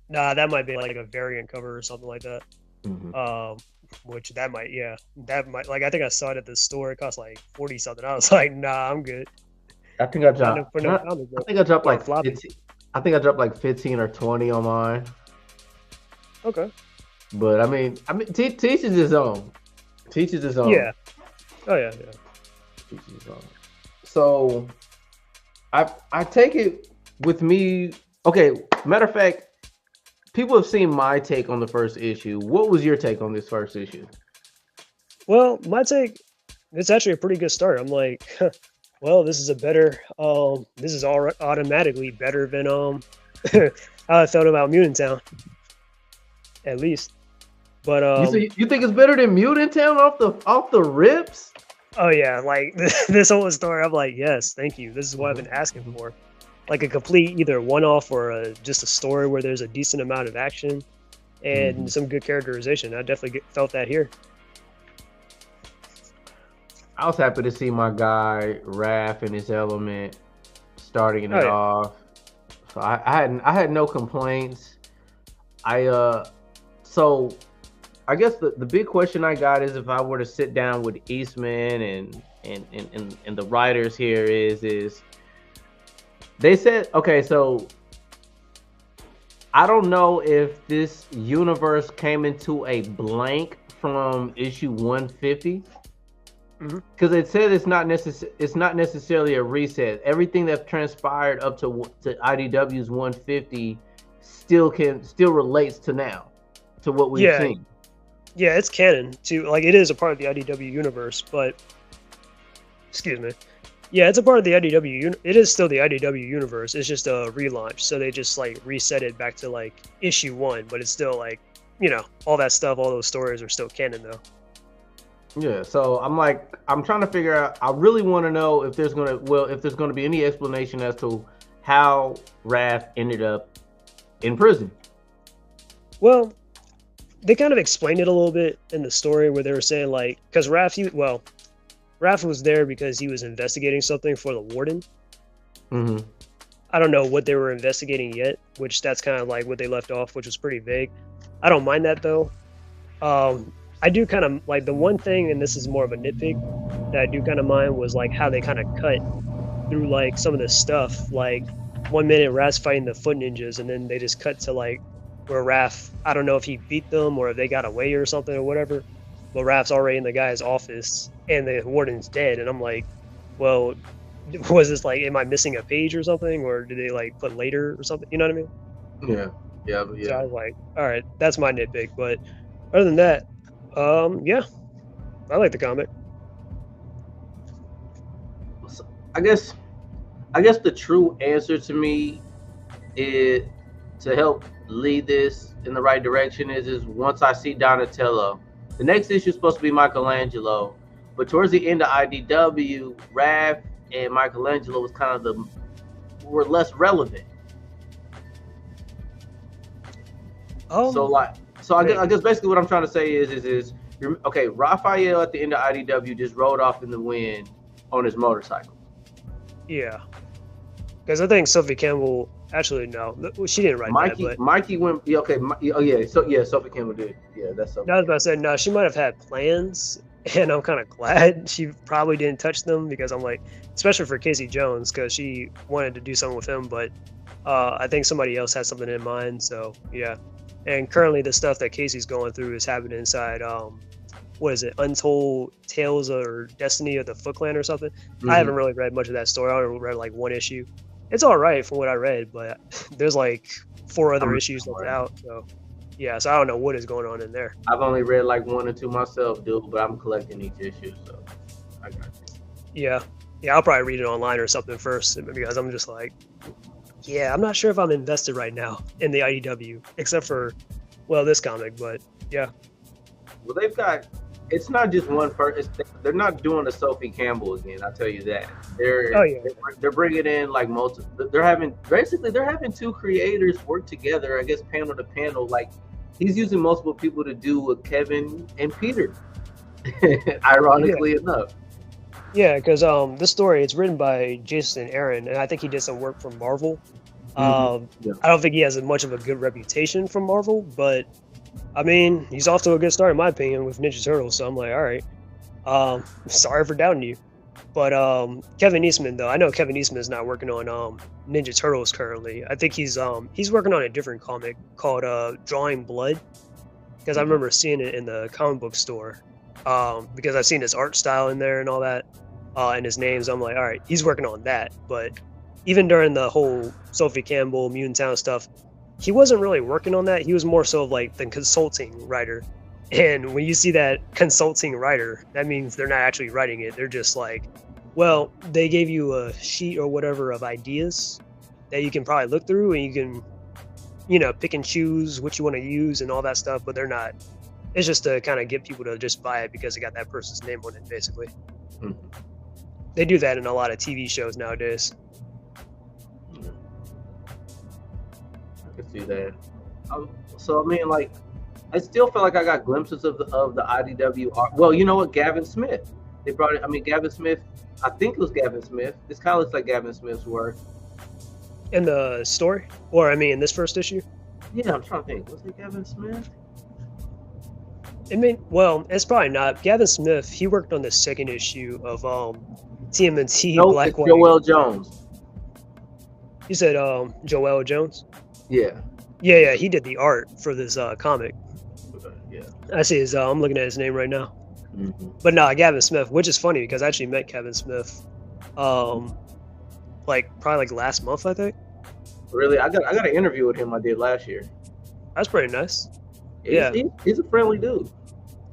nah, that might be like a variant cover or something like that. Mm-hmm. Which that might like I think I saw it at the store. It cost like 40 something. I was like, nah, I'm good. I think I dropped. I think I dropped like floppy. 15, I think I dropped like 15 or 20 on mine. Okay. But I mean, teaches his own. Teaches his own. Yeah. Oh yeah, yeah. Teaches his own. So, I take it with me. Okay. Matter of fact, people have seen my take on the first issue. What was your take on this first issue? Well, my take, it's actually a pretty good start. I'm like, well, this is a better. This is all automatically better than how I felt about Mutant Town, at least. But You think it's better than Mutant Town off the rips? Oh yeah, like this whole story, I'm like, yes, thank you. This is what I've been asking for. Like a complete either one-off or just a story where there's a decent amount of action and some good characterization. I definitely felt that here. I was happy to see my guy Raph in his element, starting it off. So I had no complaints. So I guess the big question I got is if I were to sit down with Eastman and the writers here is they said, okay, so I don't know if this universe came into a blank from issue 150 because it said it's not necessarily a reset. Everything that transpired up to IDW's 150 still relates to now, to what we've seen. Yeah, it's canon too. Like it is a part of the IDW universe, but excuse me. Yeah, it's a part of the IDW. It is still the IDW universe. It's just a relaunch, so they just like reset it back to like issue 1. But it's still like, you know, all that stuff, all those stories are still canon though. Yeah, so I'm trying to figure out. I really want to know if there's gonna be any explanation as to how Raph ended up in prison. Well, they kind of explained it a little bit in the story where they were saying like, because Raph was there because he was investigating something for the warden. I don't know what they were investigating yet, which that's kind of like what they left off, which was pretty vague. I don't mind that though. I do kind of like the one thing, and this is more of a nitpick that I do kind of mind, was like how they kind of cut through like some of this stuff. Like 1 minute Raph's fighting the foot ninjas, and then they just cut to like where Raph, I don't know if he beat them or if they got away or something or whatever, but Raph's already in the guy's office and the warden's dead. And I'm like, well, was this like, am I missing a page or something? Or did they like put later or something? You know what I mean? Yeah. Yeah, So yeah. I was like, all right, that's my nitpick. But other than that, yeah, I like the comic. So, I guess I guess the true answer to me is to help lead this in the right direction is once I see Donatello. The next issue is supposed to be Michelangelo, but towards the end of IDW, Raph and Michelangelo was kind of the were less relevant. So Um, like, so I maybe, guess basically what I'm trying to say is okay. Raphael at the end of IDW just rode off in the wind on his motorcycle. yeah, because I think Sophie Campbell actually no, she didn't write that, but Mikey went. Yeah, okay. Oh yeah. So yeah, Sophie Campbell did. Yeah, that's I Sophie was about to Campbell. say no. She might have had plans, and I'm kind of glad she probably didn't touch them because I'm like, especially for Casey Jones, because she wanted to do something with him, but I think somebody else has something in mind. So yeah, and currently the stuff that Casey's going through is happening inside what is it, Untold Tales or Destiny of the Foot Clan or something. I haven't Mm-hmm. really read much of that story. I only read like one issue. It's all right from what I read, but there's like four other I'm the issues same that's way. out. So yeah, so I don't know what is going on in there. I've only read like one or two myself, dude, but I'm collecting each issue, so I got you. Yeah, yeah, I'll probably read it online or something first because I'm just like, yeah, I'm not sure if I'm invested right now in the IDW, except for well this comic, but yeah. Well, they've got. It's not just one person. They're not doing a Sophie Campbell again. I tell you that. Oh yeah, They're bringing in like multi. They're having basically they're having two creators work together. I guess panel to panel. Like he's using multiple people to do with Kevin and Peter. yeah. Ironically enough. Yeah, because this story it's written by Jason Aaron, and I think he did some work for Marvel. Mm-hmm. Yeah. I don't think he has much of a good reputation from Marvel, but I mean, he's off to a good start in my opinion with Ninja Turtles. So I'm like, all right. Sorry for doubting you, but Kevin Eastman though, I know Kevin Eastman is not working on Ninja Turtles currently. I think he's working on a different comic called Drawing Blood because I Mm-hmm. remember seeing it in the comic book store. Because I've seen his art style in there and all that, and his names. I'm like, all right, he's working on that. But even during the whole Sophie Campbell Mutant Town stuff, he wasn't really working on that. He was more so of like the consulting writer. And when you see that consulting writer, that means they're not actually writing it. They're just like, well, they gave you a sheet or whatever of ideas that you can probably look through and you can, pick and choose what you want to use and all that stuff, but they're not. It's just to kind of get people to just buy it because it got that person's name on it, basically. Mm-hmm. They do that in a lot of TV shows nowadays. Yeah, I can see that. So I mean, like, I still feel like I got glimpses of the IDW art. Well, you know what, Gavin Smith. They brought it. I mean, Gavin Smith. I think it was Gavin Smith. This kind of looks like Gavin Smith's work. In the story, or I mean, in this first issue, Yeah, I'm trying to think. Was it Gavin Smith? well, it's probably not. Gavin Smith, he worked on the second issue of TMNT Nope, Black it's White. Joel Jones. You said Joel Jones? Yeah. Yeah, yeah, he did the art for this comic. Okay, yeah. I see his. I'm looking at his name right now. Mm-hmm. But no, Gavin Smith, which is funny because I actually met Kevin Smith, um, like probably like last month, I think. Really, I got an interview with him I did last year. That's pretty nice. He's Yeah. he's, he's a friendly dude.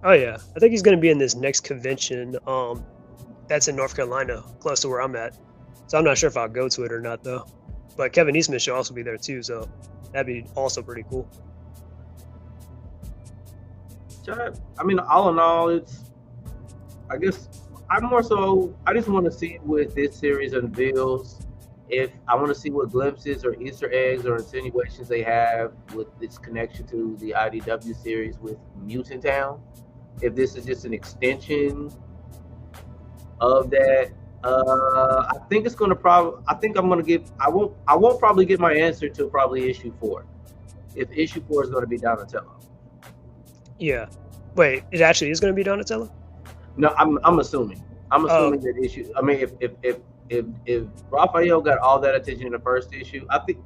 Oh yeah, I think he's gonna be in this next convention. That's in North Carolina, close to where I'm at. So I'm not sure if I'll go to it or not though. But Kevin Eastman should also be there too, so that'd be also pretty cool. I mean, all in all, it's. I guess I'm more so. I just want to see what this series unveils. If I want to see what glimpses or Easter eggs or insinuations they have with this connection to the IDW series with Mutant Town. If this is just an extension of that, I think it's gonna probably. I think I'm gonna get. I won't. I won't probably get my answer till probably issue 4. If issue 4 is gonna be Donatello. Yeah. Wait, it actually is gonna be Donatello? No, I'm assuming. I'm Oh, assuming that issue. I mean, if Raphael got all that attention in the first issue, I think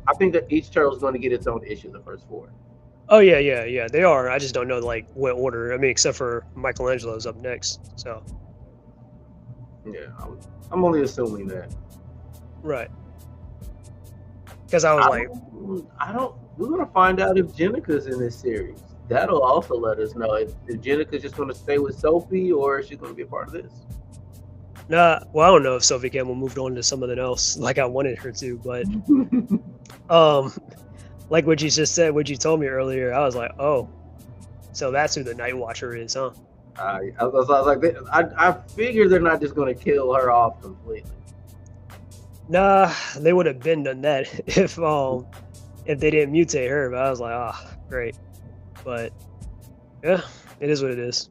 I think that each turtle is going to get its own issue. The first 4. oh yeah, yeah, yeah. They are. I just don't know like what order. I mean, except for Michelangelo's up next. So Yeah, I'm only assuming that. right. Because I was like, I don't. We're gonna find out if Jenica's in this series. That'll also let us know if Jenica's just gonna stay with Sophie or is she gonna be a part of this. nah. Well, I don't know if Sophie Campbell moved on to something else like I wanted her to, but um, like what you just said, what you told me earlier, I was like, oh, so that's who the Night Watcher is, huh? I was like, I figure they're not just gonna kill her off completely. Nah, they would have been done that if they didn't mutate her. But I was like, ah, great. But yeah, it is what it is.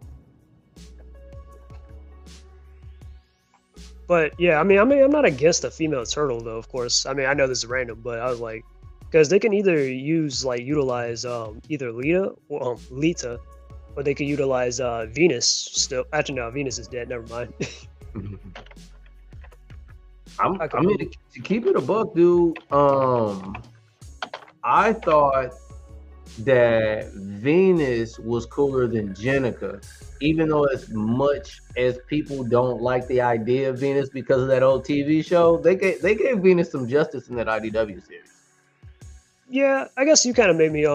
But yeah, I mean, I'm not against a female turtle though. Of course, I mean, I know this is random, but I was like, because they can either utilize either Lita, or they could utilize Venus. Still, actually, no, Venus is dead. Never mind. I mean, to keep it a buck, dude. I thought that Venus was cooler than Jenica, even though as much as people don't like the idea of Venus because of that old TV show, they gave Venus some justice in that IDW series. Yeah, I guess you kind of made me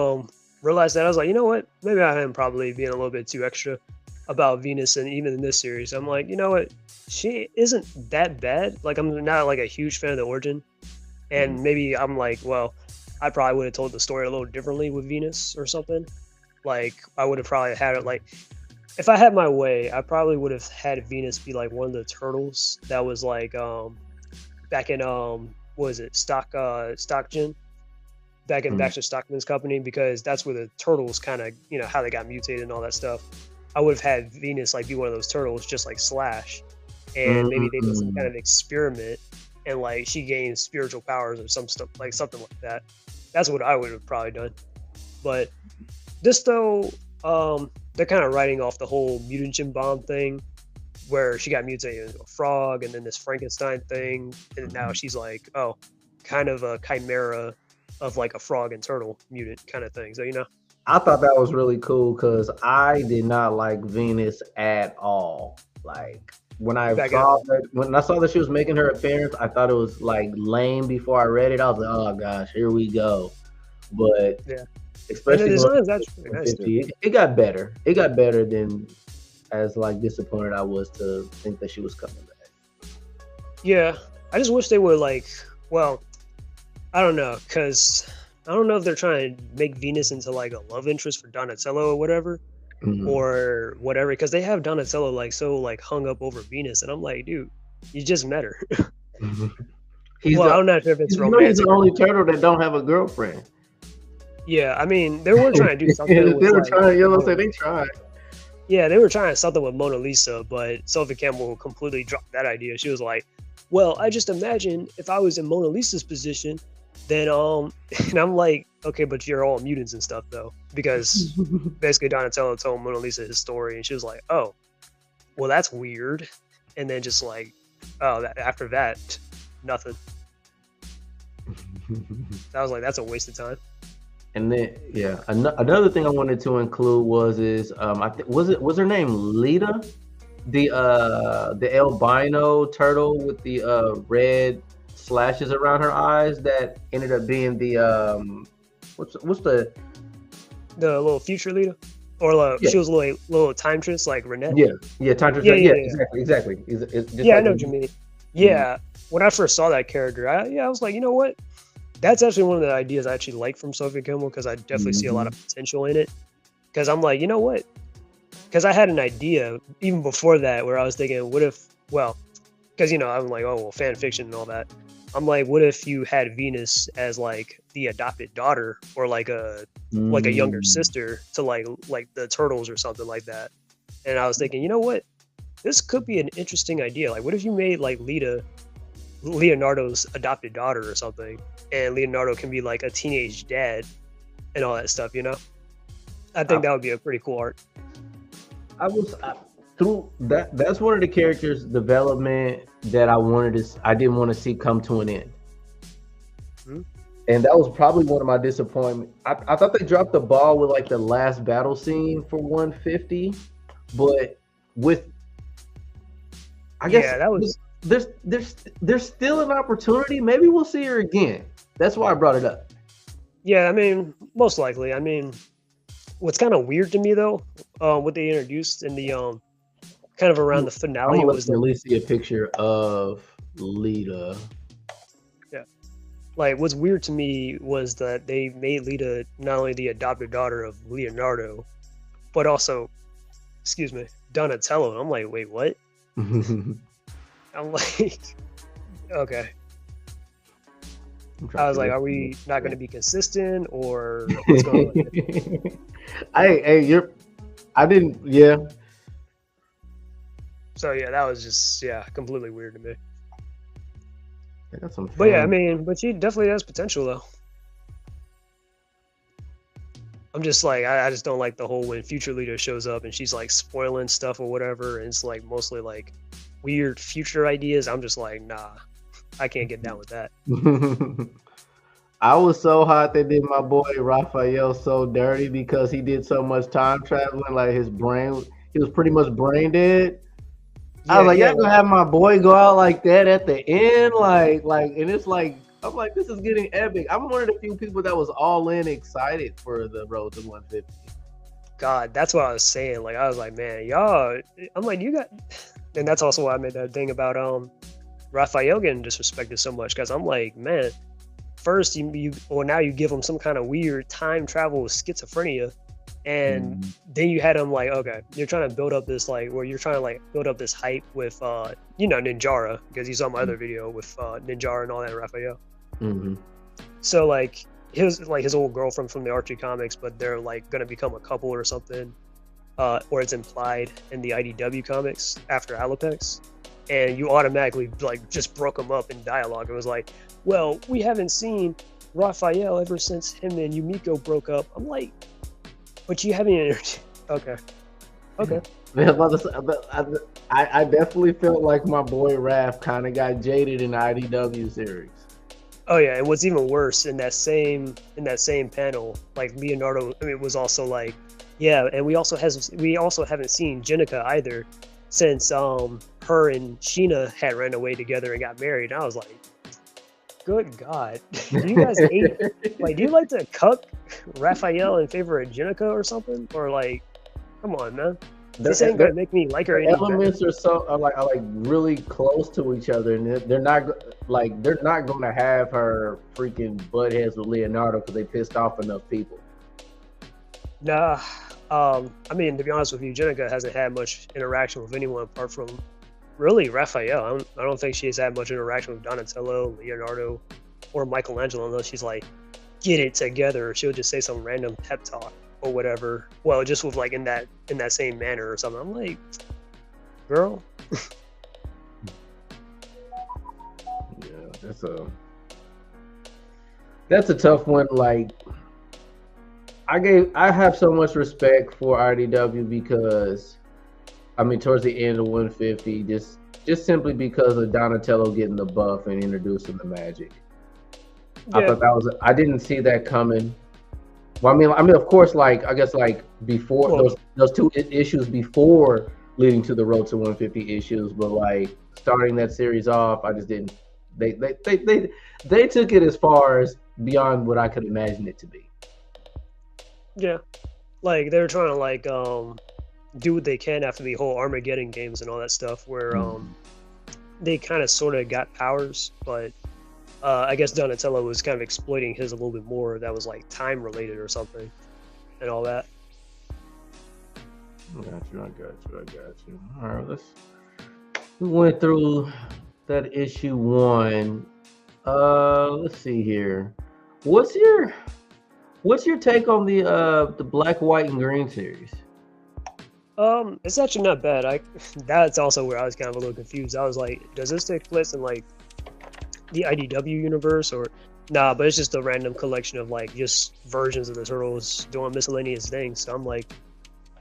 realize that. I was like, you know what? Maybe I am probably being a little bit too extra about Venus, and even in this series, I'm like, you know what? She isn't that bad. Like, I'm not like a huge fan of the origin, and maybe I'm like, well, I probably would have told the story a little differently with Venus or something. Like, I would have probably had it like, if I had my way, I probably would have had Venus be like one of the turtles that was like back in what was it, Stockton, back in Baxter Stockman's company, because that's where the turtles kind of, you know, how they got mutated and all that stuff. I would have had Venus like be one of those turtles, just like Slash, and maybe they did some kind of experiment, and like she gained spiritual powers or some stuff, like something like that. That's what I would have probably done. But this though, they're kind of writing off the whole mutagen bomb thing, where she got mutated into a frog, and then this Frankenstein thing, and now she's like, oh, kind of a chimera of like a frog and turtle mutant kind of thing. So, you know, I thought that was really cool because I did not like Venus at all. Like when I saw that she was making her appearance, I thought it was like lame before I read it. I was like, oh gosh, here we go. But yeah, especially and the design is actually nice too. It got better. It got better than as like disappointed I was to think that she was coming back. Yeah, I just wish they were like, well, I don't know, because I don't know if they're trying to make Venus into like a love interest for Donatello or whatever, because they have Donatello like so like hung up over Venus, and I'm like, dude, you just met her. I'm not sure if it's romantic. He's the only turtle that don't have a girlfriend. Yeah, I mean, they were trying to do something. They tried. Yeah, they were trying something with Mona Lisa, but Sophie Campbell completely dropped that idea. She was like, well, I just imagine if I was in Mona Lisa's position, then and I'm like, okay, but you're all mutants and stuff though, because basically Donatello told Mona Lisa his story, and she was like, oh, well, that's weird, and then just like, oh, after that, nothing. I was like, that's a waste of time. And then another thing I wanted to include was was her name Lita, the albino turtle with the red slashes around her eyes that ended up being the what's the little future Lita, or she was a little time trace like Renette. Time trace. Yeah, exactly. I know what you mean. Yeah, when I first saw that character, I was like, you know what? That's actually one of the ideas I actually like from Sophie Campbell, because I definitely see a lot of potential in it. Because I'm like, you know what? Because I had an idea even before that where I was thinking, what if, because, you know, I'm like, oh, well, fan fiction and all that. I'm like, what if you had Venus as like the adopted daughter, or like a younger sister to like the Turtles or something like that? And I was thinking, you know what? This could be an interesting idea. Like, what if you made like Leonardo's adopted daughter or something, and Leonardo can be like a teenage dad and all that stuff, you know? I think that would be a pretty cool art. Through that's one of the characters' development that I didn't want to see come to an end. And that was probably one of my disappointments. I thought they dropped the ball with like the last battle scene for 150, but I guess that was there's still an opportunity. Maybe we'll see her again. That's why I brought it up. Yeah, I mean, most likely. I mean, what's kind of weird to me though, what they introduced in the kind of around the I'm finale gonna let was you that, at least see a picture of Lita. yeah, like what's weird to me was that they made Lita not only the adopted daughter of Leonardo, but also, excuse me, Donatello. And I'm like, wait, what? I'm like, okay. I'm trying I to was see like, this. are we not going to be consistent or what's going on here? You're. I didn't. Yeah, So yeah, that was just completely weird to me. I got some But yeah, I fan. mean, but she definitely has potential though. I'm just like, I just don't like the whole when future leader shows up and she's like spoiling stuff or whatever, and it's like mostly like weird future ideas. I'm just like, nah, I can't get down with that. I was so hot they did my boy Raphael so dirty because he did so much time traveling. Like his brain, he was pretty much brain dead. I was Yeah, like, yeah, y'all gonna have my boy go out like that at the end, and it's like, I'm like, this is getting epic. I'm one of the few people that was all in excited for the Road to 150. God, that's what I was saying. Like, I was like, man, y'all. I'm like, you got, and that's also why I made that thing about Raphael getting disrespected so much because I'm like, man, first or now you give him some kind of weird time travel with schizophrenia, and Mm. then you had him like, okay, you're trying to build up this like where you're trying to like build up this hype with Ninjara, because you saw my other video with Ninjara and all that and Raphael. Mm-hmm. So like his old girlfriend from the Archie comics, but they're like gonna become a couple or something, or it's implied in the IDW comics after Alopex, and you automatically like just broke them up in dialogue. It was like, well, we haven't seen Raphael ever since him and Yumiko broke up. I'm like, but you haven't. Okay, okay. Yeah, I definitely felt like my boy Raph kind of got jaded in the IDW series. Oh yeah, and what's even worse in that same panel, like Leonardo, I mean, was also like, yeah, and we also haven't seen Jenica either since her and Sheena had ran away together and got married. And I was like, good God, do you guys hate, like, do you like to cuck Raphael in favor of Jenica or something, or like, come on, man, this ain't gonna make me like her any better. Elements are like really close to each other, and they're not going to have her freaking butt heads with Leonardo because they pissed off enough people. Nah, I mean, to be honest with you, Jenica hasn't had much interaction with anyone apart from really Raphael. I don't think she's had much interaction with Donatello, Leonardo, or Michelangelo unless she's like, get it together. She'll just say some random pep talk or whatever. Well, just with like in that same manner or something. I'm like, girl. Yeah, that's a tough one. Like, I have so much respect for IDW because, I mean, towards the end of 150, just simply because of Donatello getting the buff and introducing the magic. Yeah. I thought I didn't see that coming. Well, I mean, of course, like, I guess, like, before those two issues before leading to the Road to 150 issues, but like starting that series off, I just didn't. They took it as far as beyond what I could imagine it to be. Yeah, like they were trying to like do what they can after the whole Armageddon games and all that stuff, where they kind of sort of got powers, but I guess Donatello was kind of exploiting his a little bit more. That was like time related or something, and all that. I got you. All right, we went through that issue 1. Let's see here. What's your take on the Black, White, and Green series? It's actually not bad. That's also where I was kind of a little confused. I was like, does this take place in like the IDW universe or nah? But it's just a random collection of like just versions of the Turtles doing miscellaneous things. So I'm like,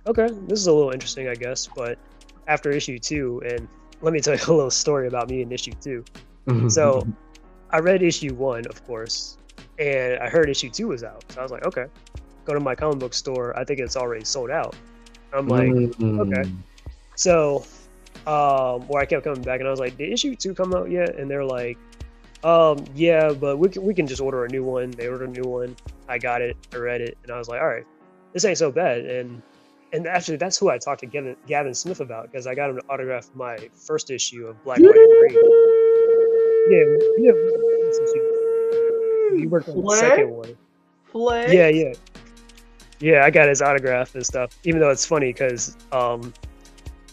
okay, this is a little interesting, I guess. But after issue 2, and let me tell you a little story about me in issue 2. So I read issue 1, of course, and I heard issue 2 was out. So I was like, okay, go to my comic book store. I think it's already sold out. I'm like, okay. So, where I kept coming back, and I was like, did issue 2 come out yet? And they're like, Yeah, but we can just order a new one. They ordered a new one. I got it. I read it, and I was like, all right, this ain't so bad. And actually, that's who I talked to Gavin Smith about because I got him to autograph my first issue of Black, White, and Green. Yeah, he didn't work on the first issue. He worked on the second Flex, one. Yeah, flex. yeah, yeah. I got his autograph and stuff. Even though it's funny because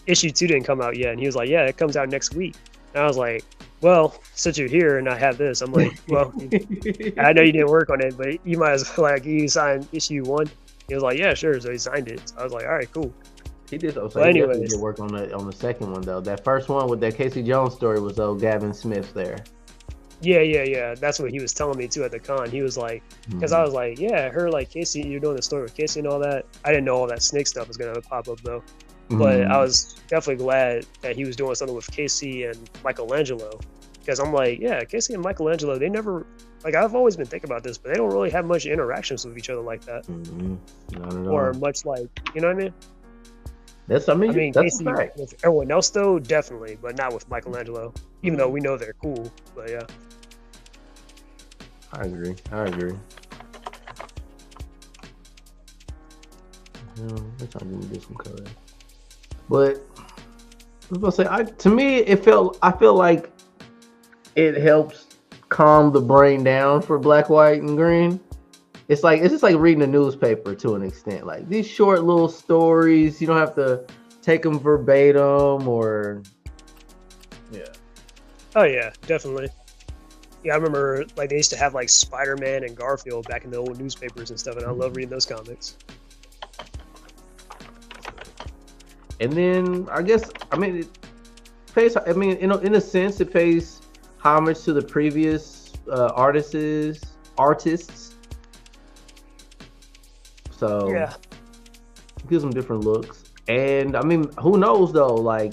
issue 2 didn't come out yet, and he was like, "Yeah, it comes out next week." And I was like, "Well, since you're here and I have this, I'm like, well, I know you didn't work on it, but you might as well like you signed issue 1." He was like, "Yeah, sure." So he signed it. So I was like, "All right, cool." He did though, so But he definitely did anyways, work on the second one though. That first one with that Casey Jones story was Gavin Smith there. yeah. That's what he was telling me too at the con. He was like, because I Mhm. was like, "Yeah, I heard like Casey, you're doing the story with Casey and all that." I didn't know all that snake stuff was gonna pop up though. But I Mhm. was definitely glad that he was doing something with Casey and Michelangelo because I'm like, yeah, Casey and Michelangelo, they never like I've always been thinking about this, but they don't really have much interactions with each other like that, Mhm. Not at or all. much like you know what I mean. That's I I mean mean, that's a Casey fact. with everyone else though, definitely, but not with Michelangelo. Even though Mhm. we know they're cool, but yeah, I agree. I agree. Let's try to get some color. But I was gonna say, to me, I feel like it helps calm the brain down for Black, White, and Green. It's just like reading a newspaper to an extent. Like these short little stories, you don't have to take them verbatim or yeah. oh yeah, definitely. Yeah, I remember like they used to have like Spider-Man and Garfield back in the old newspapers and stuff, and I love reading those comics. And then I guess I mean it pays. I mean, in a sense, it pays homage to the previous artists. So Yeah, it gives them different looks. And I mean, who knows though? Like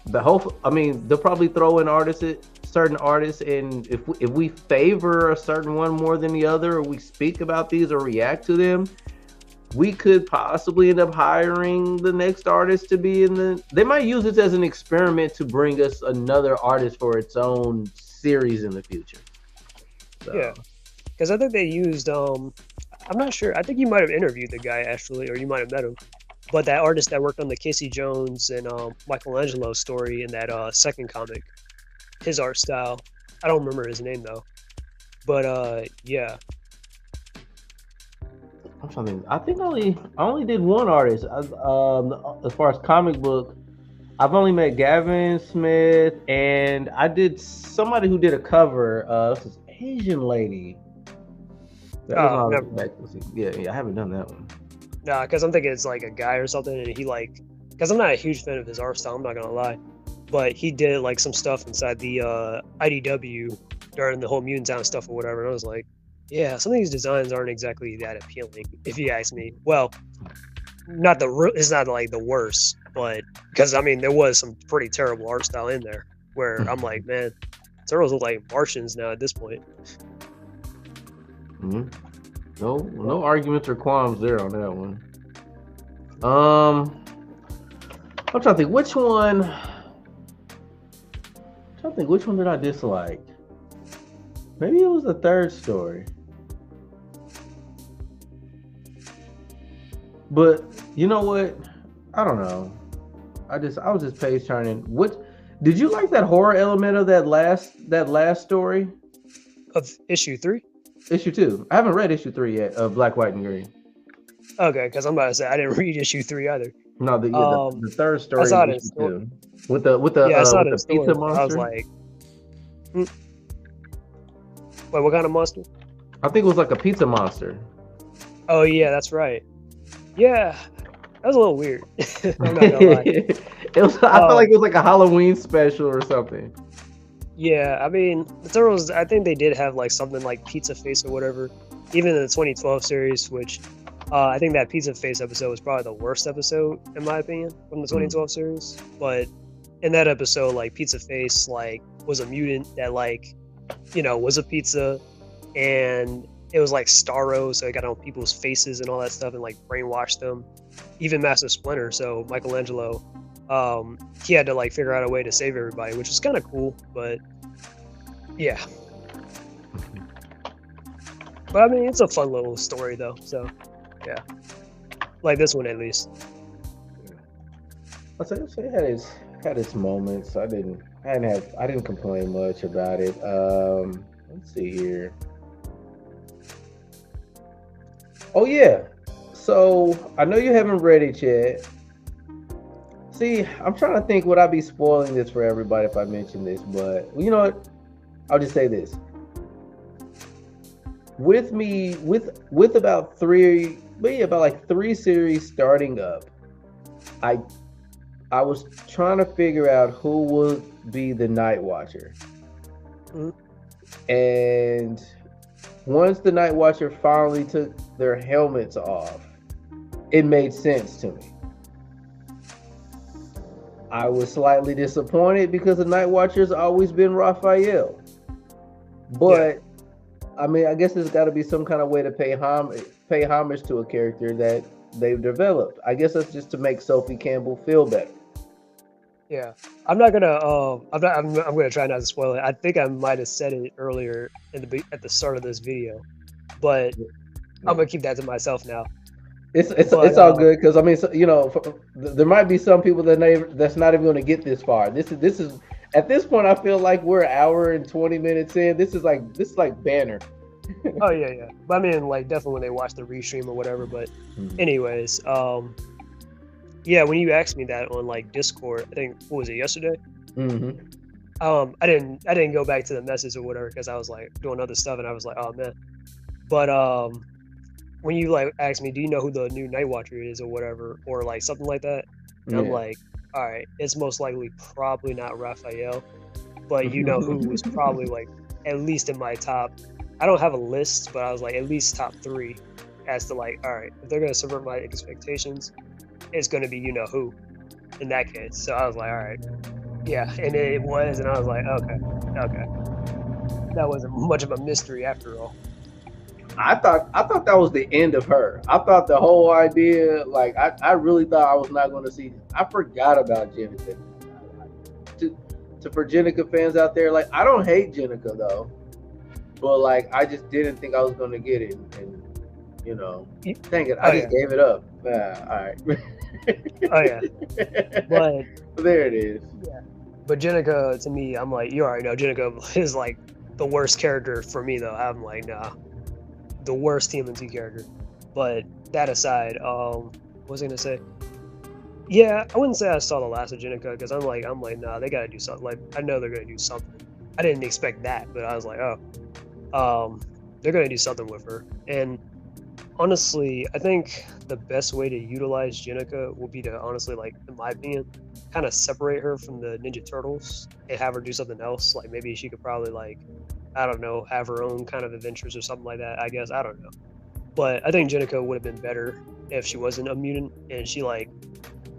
the whole. I mean, they'll probably throw in certain artists, and if we favor a certain one more than the other, or we speak about these or react to them, we could possibly end up hiring the next artist to be in the. They might use this as an experiment to bring us another artist for its own series in the future. yeah. So Because I think they used I'm not sure. I think you might have interviewed the guy actually, or you might have met him. But that artist that worked on the Casey Jones and Michelangelo story in that second comic, his art style, I don't remember his name though. But yeah. I'm trying to think. I think I only did one artist. As far as comic book, I've only met Gavin Smith, and I did somebody who did a cover. This is Asian lady. That was Oh, when I was never back. mind. Yeah, I haven't done that one. Nah, because I'm thinking it's like a guy or something, and he like, because I'm not a huge fan of his art style. I'm not gonna lie, but he did like some stuff inside the IDW during the whole Mutant stuff or whatever, and I was like, yeah, some of these designs aren't exactly that appealing, if you ask me. Well, not it's not like the worst, but because I mean there was some pretty terrible art style in there where I'm like, man, turtles look like Martians now at this point. Mm-hmm. No, But no arguments or qualms there on that one. Um, I'm trying to think which one. trying to think which one did I dislike. Maybe it was the third story. But you know what? I don't know. I was just page turning. What did you like that horror element of that last story? of issue 3, Issue 2. I haven't read issue 3 yet of Black, White, and Green. okay, because I'm about to say I didn't read issue 3 either. No, Um, the third I story saw is it in issue store. 2 Yeah, I saw it with in the pizza stores, but I was monster. like, hmm, wait, what kind of monster? I think it was like a pizza monster. Oh yeah, that's right. Yeah, that was a little weird. I'm not gonna lie. It was. I felt like Um, it was like a Halloween special or something. yeah, I mean, the Turtles, I think they did have like something like Pizza Face or whatever, even in the 2012 series, which I think that Pizza Face episode was probably the worst episode, in my opinion, from the Mm. 2012 series. But in that episode, like, Pizza Face, like, was a mutant that, like, was a pizza, and it was like Starro, so it got on people's faces and all that stuff and, like, brainwashed them. Even Master Splinter, so Michelangelo, he had to, like, figure out a way to save everybody, which was kind of cool, but Yeah, but I mean, it's a fun little story though. So yeah, like this one at least. I say it had its moments. I didn't complain much about it. Let's see here. Oh yeah. So I know you haven't read it yet. See, I'm trying to think would I be spoiling this for everybody if I mention this, but you know what? I'll just say this. With about three, maybe about like three series starting up, I I was trying to figure out who would be the Night Watcher. Mhm. And once the Night Watcher finally took their helmets off, it made sense to me. I was slightly disappointed because the Night Watcher's always been Raphael. Yeah, But I mean, I guess there's got to be some kind of way to pay homage to a character that they've developed. I guess that's just to make Sophie Campbell feel better. yeah. I'm not gonna. I'm not. I'm gonna try not to spoil it. I think I might have said it earlier at the start of this video, but I'm Yeah. gonna keep that to myself now. But It's all good because I mean, so, there might be some people that's not even going to get this far. This is at this point I feel like we're an hour and 20 minutes in. This is like banner. oh yeah, yeah. But I mean, like definitely when they watch the restream or whatever. But Mhm. anyways, yeah. When you asked me that on like Discord, I think what was it yesterday? Mhm. I didn't go back to the message or whatever because I was like doing other stuff and I was like, oh man. But when you like ask me, do you know who the new Night Watcher is or whatever, or like something like that, and I'm Yeah. like, all right, it's most likely probably not Raphael, but you know who was probably like at least in my top. I don't have a list, but I was like at least top three as to like, all right, if they're gonna subvert my expectations, it's gonna be you know who in that case. So I was like, all right, yeah, and it was, and I was like, okay, okay, that wasn't much of a mystery after all. I thought that was the end of her. I thought the whole idea, like I really thought I was not going to see. I forgot about Jenica. To, for Jenica fans out there, like I don't hate Jenica though, but like I just didn't think I was going to get it, and you know, dang it, I Oh just yeah, gave it up. All right, oh yeah, but there it is. yeah, but Jenica to me, I'm like, you already know Jenica is like the worst character for me though. I'm like, nah, the worst TMNT character. But that aside, what was I gonna say? Yeah, I wouldn't say I saw the last of Jenica because I'm like, nah, they gotta do something. Like, I know they're gonna do something. I didn't expect that, but I was like, oh, they're gonna do something with her. And honestly, I think the best way to utilize Jenica will be to honestly, like, in my opinion, kind of separate her from the Ninja Turtles and have her do something else. Like maybe she could probably like, I don't know, have her own kind of adventures or something like that. I guess I don't know. But I think Jenica would have been better if she wasn't a mutant and she like,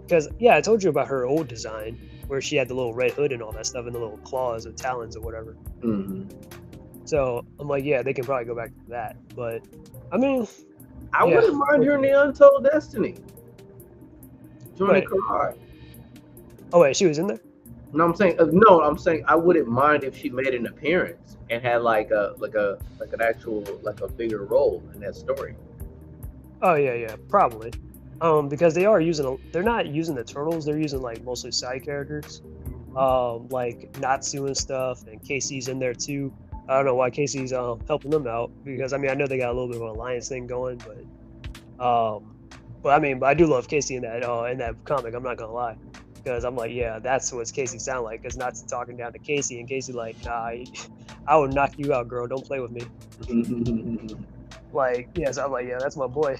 because yeah, I told you about her old design where she had the little red hood and all that stuff and the little claws and talons or whatever. Hmm. So I'm like, yeah, they can probably go back to that. But I mean, I yeah, wouldn't mind her in the Untold Destiny. Joining right. Karai. Oh wait, she was in there. No, I'm saying no. I'm saying I wouldn't mind if she made an appearance and had like an actual like a bigger role in that story. Oh yeah, yeah, probably. Because they are using they're not using the turtles. They're using like mostly side characters, like Natsu and stuff, and Casey's in there too. I don't know why Casey's helping them out because I mean I know they got a little bit of an alliance thing going, but I mean but I do love Casey in that comic. I'm not gonna lie because I'm like yeah that's what Casey sound like because Natsu talking down to Casey and Casey like nah I would knock you out girl don't play with me like yeah so I'm like yeah that's my boy.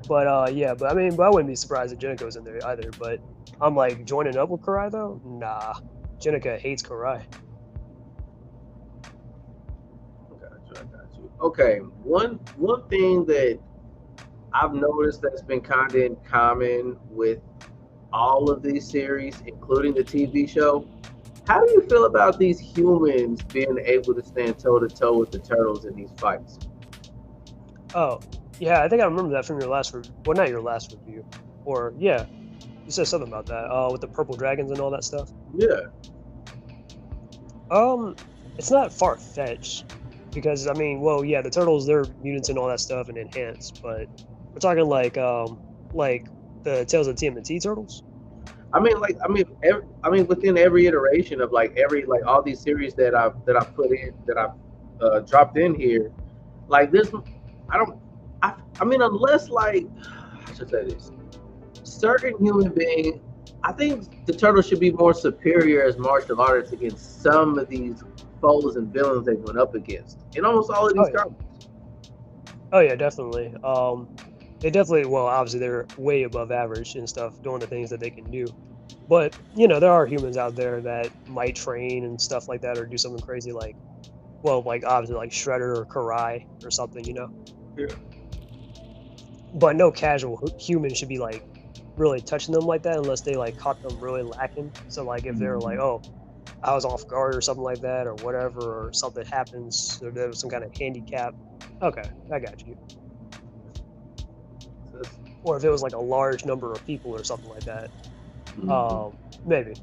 But yeah, but I mean, but I wouldn't be surprised if Jenica was in there either. But I'm like joining up with Karai though. Nah, Jenica hates Karai. I got you. Okay, one thing that I've noticed that's been kind of in common with all of these series, including the TV show. How do you feel about these humans being able to stand toe to toe with the turtles in these fights? Oh, yeah, I think I remember that from your last review. Well, not your last review, or yeah, you said something about that. With the purple dragons and all that stuff. Yeah. Um, it's not far fetched because I mean, well, yeah, the turtles they're mutants and all that stuff and enhanced, but we're talking like the Tales of TMNT turtles. I mean, within every iteration of like every like all these series that I've put in that I've dropped in here, like this, I don't, I mean, unless like, I should say this, certain human being, I think the turtles should be more superior as martial artists against some of these foes and villains they went up against in almost all of Oh these yeah, comics. oh yeah, definitely. They definitely well, obviously they're way above average and stuff, doing the things that they can do. But you know, there are humans out there that might train and stuff like that, or do something crazy like, well, like obviously like Shredder or Karai or something, you know. Yeah. But no casual human should be like really touching them like that unless they like caught them really lacking. So like if they're like, Mhm. oh, I was off guard or something like that or whatever, or something happens, or there was some kind of handicap. Okay, I got you. Or if it was like a large number of people or something like that, Mhm. maybe.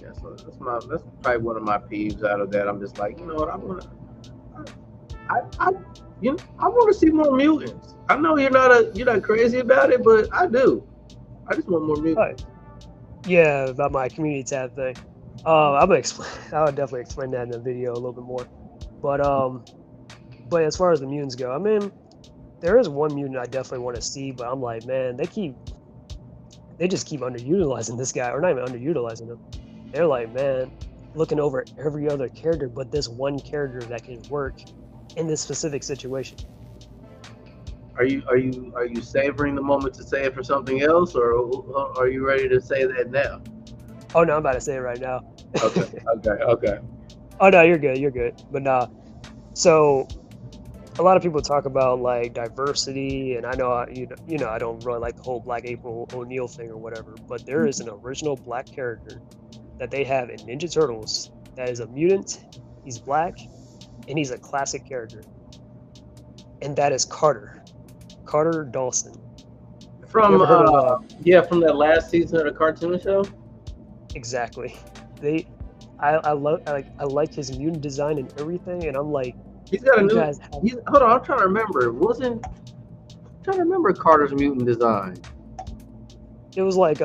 Yeah, so that's probably one of my peeves out of that. I'm just like, you know what, I you know, I want to see more mutants. I know you're not crazy about it, but I do. I just want more Oh, mutants. yeah, about my community tab thing. I'm gonna explain. I would definitely explain that in the video a little bit more. But but as far as the mutants go, I mean, there is one mutant I definitely want to see, but I'm like, man, they just keep underutilizing this guy, or not even underutilizing him. They're like, man, looking over every other character, but this one character that can work in this specific situation. Are you savoring the moment to say it for something else, or are you ready to say that now? Oh no, I'm about to say it right now. Okay, okay, okay. Oh no, you're good, you're good. But nah, so a lot of people talk about like diversity, and I know you know I don't really like the whole Black April O'Neil thing or whatever, but there is an original black character that they have in Ninja Turtles that is a mutant. He's black, and he's a classic character, and that is Carter Dawson. You From ever heard of yeah, from that last season of the cartoon show. exactly? They, I love I like his mutant design and everything, and I'm like, He's got a you new. guys have Hold on, I'm trying to remember. Wasn't I'm trying to remember Carter's mutant design. it was like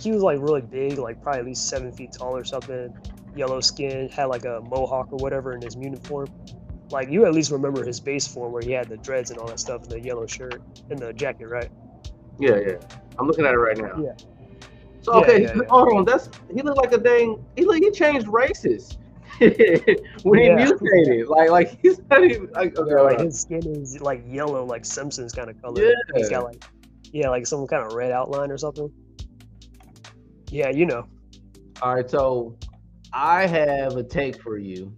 he was like really big, like probably at least 7 feet tall or something. Yellow skin, had like a mohawk or whatever in his mutant form. Like you at least remember his base form where he had the dreads and all that stuff and the yellow shirt and the jacket, right? Yeah, yeah. I'm looking at it right now. Yeah, So yeah, okay, yeah, yeah, hold on. He looked like a dang. He changed races when he yeah, mutated. Like he's not even like okay. yeah. Hold Like on. his skin is like yellow, like Simpsons kind of color, and he's got Yeah. like yeah, like some kind of red outline or something. Yeah, you know. All right. So I have a take for you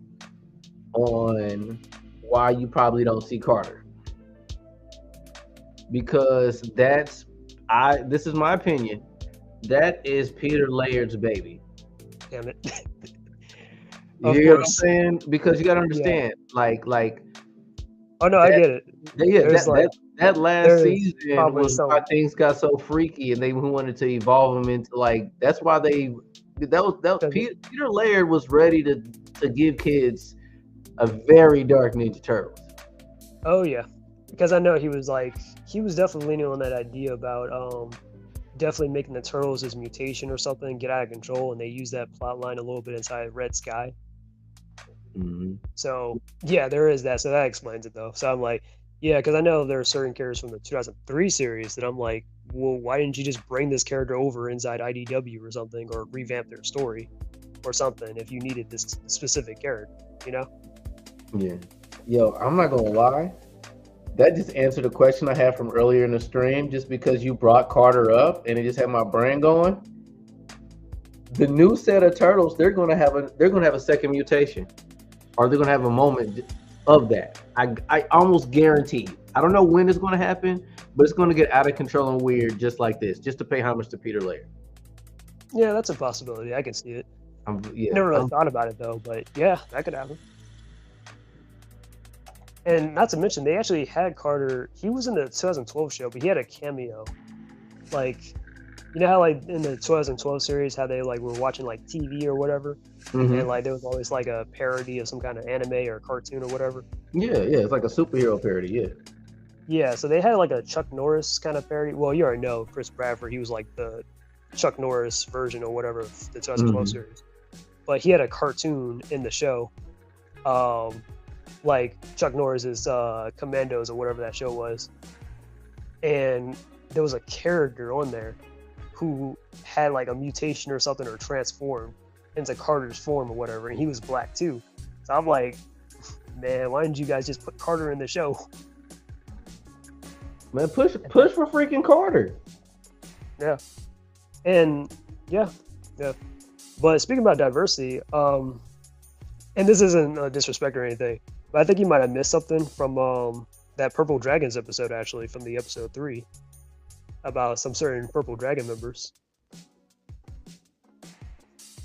on why you probably don't see Carter because that's I. This is my opinion. That is Peter Layard's baby. Damn it. You Of hear what I'm course. saying? Because you got to Yeah. understand, like Oh no, I that. get it. Yeah, There's like that last there's season probably was why some things got so freaky, and they wanted to evolve him into like. That's why that was because Peter Laird was ready to give kids a very dark Ninja Turtles. oh yeah, because I know he was definitely leaning on that idea about definitely making the turtles his mutation or something get out of control, and they use that plot line a little bit inside Red Sky. Hmm. So yeah, there is that. So that explains it though. So I'm like, yeah, because I know there are certain characters from the 2003 series that I'm like, well, why didn't you just bring this character over inside IDW or something, or revamp their story or something if you needed this specific character, you know? Yeah, yo, I'm not gonna lie. That just answered a question I had from earlier in the stream. Just because you brought Carter up, and it just had my brain going. The new set of turtles, they're gonna have a second mutation. Or they're gonna have a moment of that. I almost guarantee. I don't know when it's gonna happen, but it's gonna get out of control and weird just like this, just to pay homage to Peter Laird. Yeah, that's a possibility. I can see it. Yeah, Never really thought about it though, but yeah, that could happen. And not to mention, they actually had Carter. He was in the 2012 show, but he had a cameo. Like You know how like in the 2012 series, how they like were watching like TV or whatever, and Mm-hmm. like there was always like a parody of some kind of anime or cartoon or whatever. Yeah, yeah, it's like a superhero parody. Yeah. Yeah, so they had like a Chuck Norris kind of parody. Well, you already know Chris Bradford; he was like the Chuck Norris version or whatever of the 2012 Mm-hmm. series. But he had a cartoon in the show, um, like Chuck Norris's Commandos or whatever that show was, and there was a character on there who had like a mutation or something or transformed into Carter's form or whatever, and he was black too. So I'm like, man, why didn't you guys just put Carter in the show? Man, push for freaking Carter. Yeah, and yeah, yeah. But speaking about diversity, and this isn't a disrespect or anything, but I think you might have missed something from that Purple Dragons episode, actually, from the episode 3 about some certain Purple Dragon members,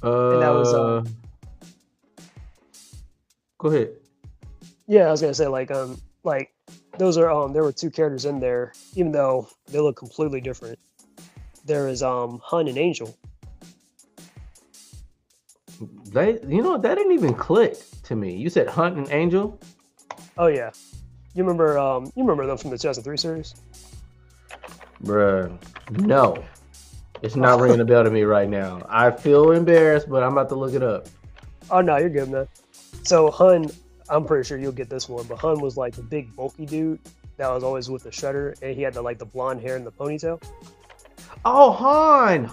and that was Uh, Go ahead. yeah, I was gonna say like those are there were two characters in there, even though they look completely different. There is Hun and Angel. That didn't even click to me. You said Hunt and Angel, Oh yeah, you remember them from the 2003 series? bruh. No, it's not ringing a bell to me right now. I feel embarrassed, but I'm about to look it up. Oh no, you're good, man. So Hun, I'm pretty sure you'll get this one, but Hun was like the big bulky dude that was always with the shredder, and he had the blonde hair and the ponytail. Oh, Han,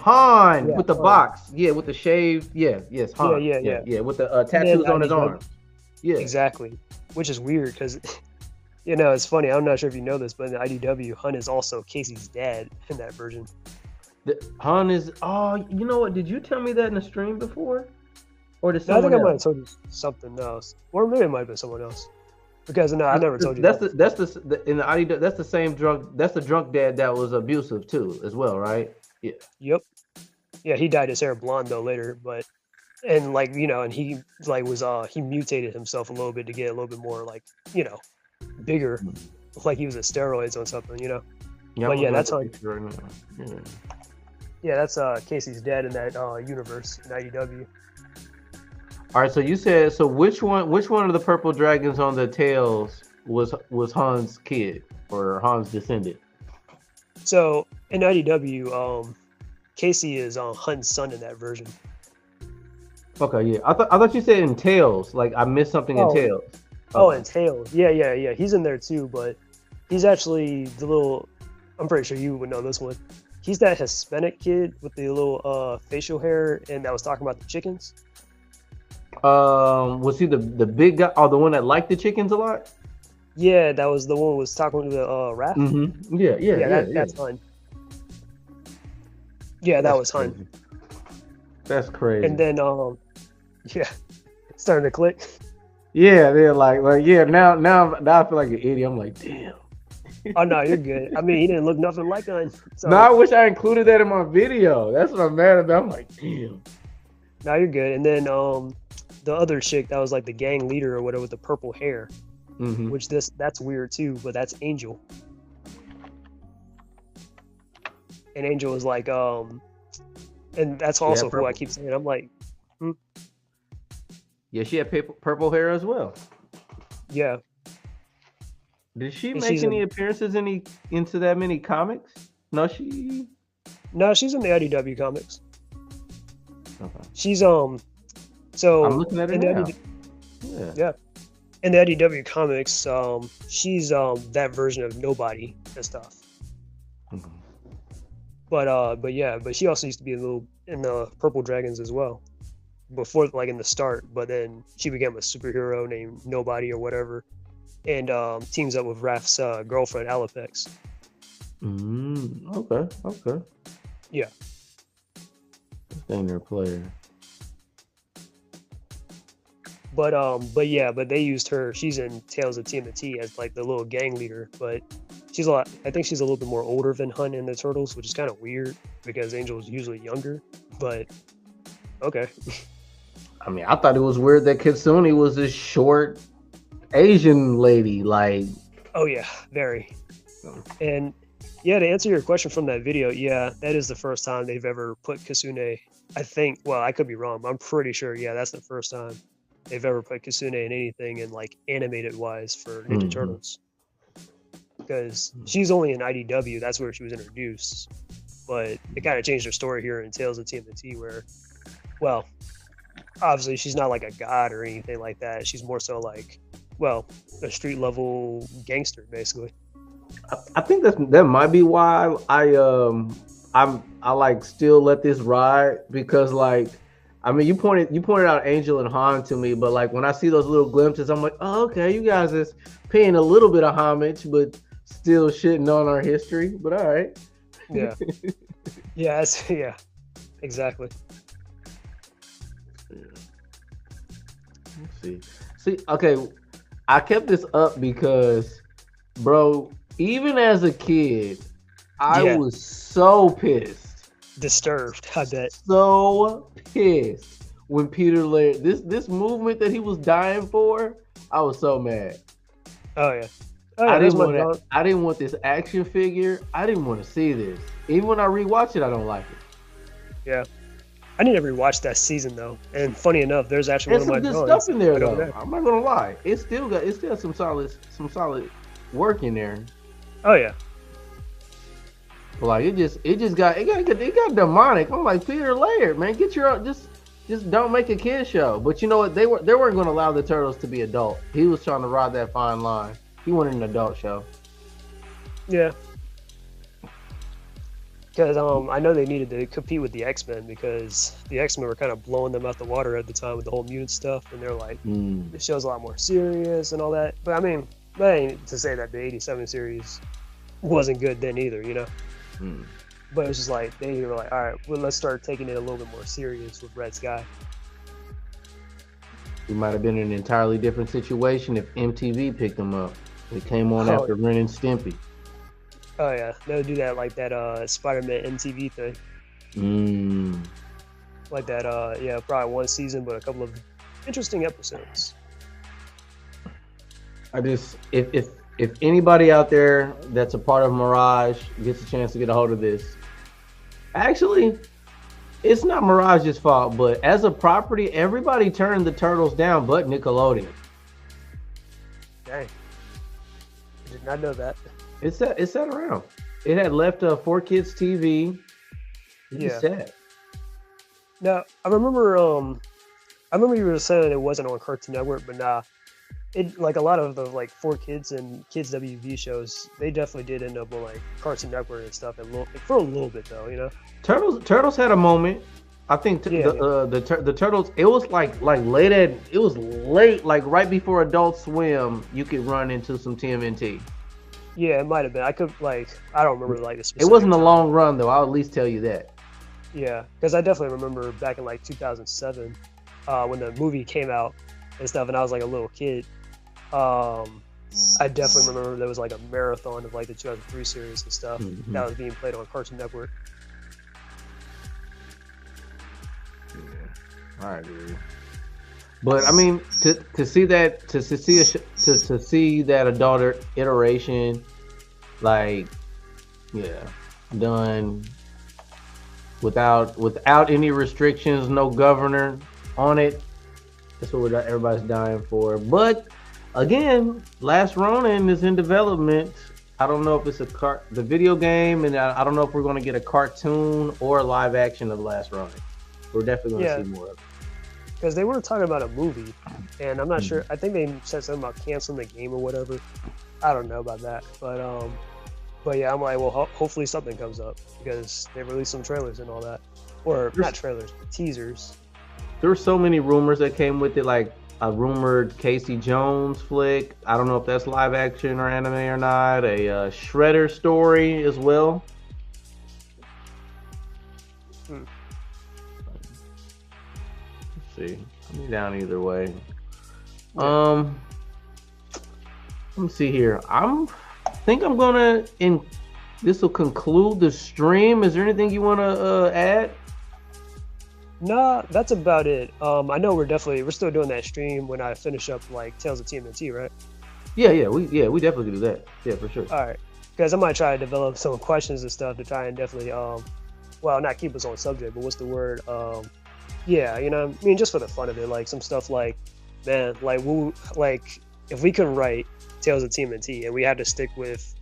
Yeah, with the Hun. box, yeah, with the shave, yeah, yes, Yeah, Han, yeah, yeah, yeah. yeah, with the And then tattoos on his IDW, arms, yeah. exactly, which is weird because it's funny. I'm not sure if you know this, but in the IDW, Hun is also Casey's dad in that version. Han is. Oh, you know what? Did you tell me that in the stream before, or did No, I think someone I might else? have told you something else, or maybe it might have been someone else. Because no, I never told you That's that. the in the IDW. That's the same drunk. That's the drunk dad that was abusive too, as well, right? Yeah. Yep. Yeah, he dyed his hair blonde though later, but and like and he like was he mutated himself a little bit to get a little bit more like bigger, like he was a steroids or something. Yeah, I'm But yeah, looking at that's the how. picture right now. Yeah. Yeah, that's Casey's dad in that universe in IDW. All right. So you said so. Which one of the purple dragons on the tails was Han's kid or Han's descendant? So in IDW, Casey is Hun's son in that version. Okay. Yeah. I thought you said in tails. Like I missed something in Oh, tails. oh, Okay. and Tails. Yeah, yeah, yeah. He's in there too, but he's actually the little. I'm pretty sure you would know this one. He's that Hispanic kid with the little facial hair, and that was talking about the chickens. Was he the big guy or the one that liked the chickens a lot? Yeah, that was the one who was talking to the Raph. Mm-hmm. Yeah, yeah, Yeah, yeah, yeah. that's Hun. Yeah, that That's was Hun. crazy. That's And crazy. then yeah, it's starting to click. Yeah, they're like yeah. Now I feel like an idiot. I'm like, damn. Oh no, you're good. I mean, he didn't look nothing like Hun, No, I so wish I included that in my video. That's what I'm mad about. I'm like, damn. now you're good. And then the other chick that was like the gang leader or whatever with the purple hair, Mm-hmm. which that's weird too, but that's Angel. And Angel is like and that's She also had who I purple. keep saying. I'm like, Yeah, she had purple hair as well. yeah, Did she and make she's any in appearances into that many comics? No, she. no, she's in the IDW comics. Okay. She's I'm so looking at her in the now. IDW, Yeah. yeah, in the IDW comics, she's that version of Nobody and stuff. Mhm. But yeah, but she also used to be a little in the Purple Dragons as well before, like in the start. But then she became a superhero named Nobody or whatever, and teams up with Raph's girlfriend Alapex. Okay. Okay. Yeah, Staying their player. but yeah, but they used her. She's in Tales of TMNT as like the little gang leader, but she's a lot. I think she's a little bit more older than Hun in the Turtles, which is kind of weird because Angel's usually younger. But okay, I mean, I thought it was weird that Kitsune was this short Asian lady. Like, oh yeah, very. And Yeah, to answer your question from that video, yeah, that is the first time they've ever put Kasune. I think. Well, I could be wrong, but I'm pretty sure. Yeah, that's the first time they've ever put Kasune in anything in like animated wise for Ninja Hmm. Turtles. Because she's only in IDW. That's where she was introduced. But it kind of changed her story here in Tales of TMNT, where, well, obviously she's not like a god or anything like that. She's more so like, well, a street level gangster, basically. I think that might be why I like still let this ride because like I mean you pointed out Angel and Han to me, but like when I see those little glimpses, I'm like, oh okay, you guys is paying a little bit of homage, but still shitting on our history. But all right. Yeah. Yeah, yeah, exactly. Let's see. See, okay, I kept this up because, bro, even as a kid, I Yeah, was so pissed, disturbed. I bet. so pissed when Peter Laird this movement that he was dying for. I was so mad. Oh yeah. Oh I yeah. There's didn't my want to. dog. I didn't want this action figure. I didn't want to see this. Even when I rewatch it, I don't like it. Yeah. I need to rewatch that season though. And funny enough, there's actually There's one some of my good drawings stuff in there right over though. there. I'm not gonna lie. It's still some solid work in there. Oh yeah. But like it got demonic. I'm like Peter Laird, man, get your just don't make a kid show. But you know what? They weren't going to allow the turtles to be adult. He was trying to ride that fine line. He wanted an adult show. Yeah. Because I know they needed to compete with the X-Men because the X-Men were kind of blowing them out the water at the time with the whole mutant stuff, and they're like, the show's a lot more serious and all that. But I mean, that ain't to say that the '87 series wasn't good then either, you know. Mm. But it was just like they were like, all right, well, let's start taking it a little bit more serious with Red Sky. He might have been in an entirely different situation if MTV picked him up. It came on Oh, after Ren and Stimpy. oh yeah, they'll do that like that Spider-Man MTV thing, like that. Yeah, probably one season, but a couple of interesting episodes. I just if anybody out there that's a part of Mirage gets a chance to get a hold of this, actually, it's not Mirage's fault, but as a property, everybody turned the Turtles down, but Nickelodeon. Dang, I did not know that. It sat around. It had left 4Kids TV. It Yeah. just sat. Now I remember. I remember you were saying it wasn't on Cartoon Network, but nah. It like a lot of the like 4Kids and Kids WV shows, they definitely did end up on like Cartoon Network and stuff, and for a little bit though, you know. Turtles had a moment. I think the Turtles. It was like late at. It was late, like right before Adult Swim. You could run into some TMNT. Yeah, it might have been. I could like I don't remember like the It specific wasn't a time. long run though. I'll at least tell you that. Yeah, because I definitely remember back in like 2007 when the movie came out and stuff, and I was like a little kid. I definitely remember there was like a marathon of like the 2003 series and stuff that was being played on Cartoon Network. Yeah, I agree. But I mean, to see that to see that adult iteration, like, yeah, done without any restrictions, no governor on it. That's what everybody's dying for. But again, Last Ronin is in development. I don't know if it's the video game, and I don't know if we're going to get a cartoon or a live action of Last Ronin. We're definitely going to see more of it. Because they were talking about a movie, and I'm not sure. I think they said something about canceling the game or whatever. I don't know about that, but yeah, I'm like, well, hopefully something comes up because they released some trailers and all that, or not trailers, but teasers. There were so many rumors that came with it, like a rumored Casey Jones flick. I don't know if that's live action or anime or not. A Shredder story as well. Let's see, I'm down either way. Yeah. Let me see here. I think I'm gonna this will conclude the stream. Is there anything you want to add? Nah, that's about it. I know we're still doing that stream when I finish up like Tales of TMNT, right? Yeah, we definitely can do that. Yeah, for sure. All right. because I might try to develop some questions and stuff to try and definitely well, not keep us on subject, but what's the word? Yeah, you know, I mean, just for the fun of it, like some stuff like, man, like if we couldn't write Tales of TMNT and we had to stick with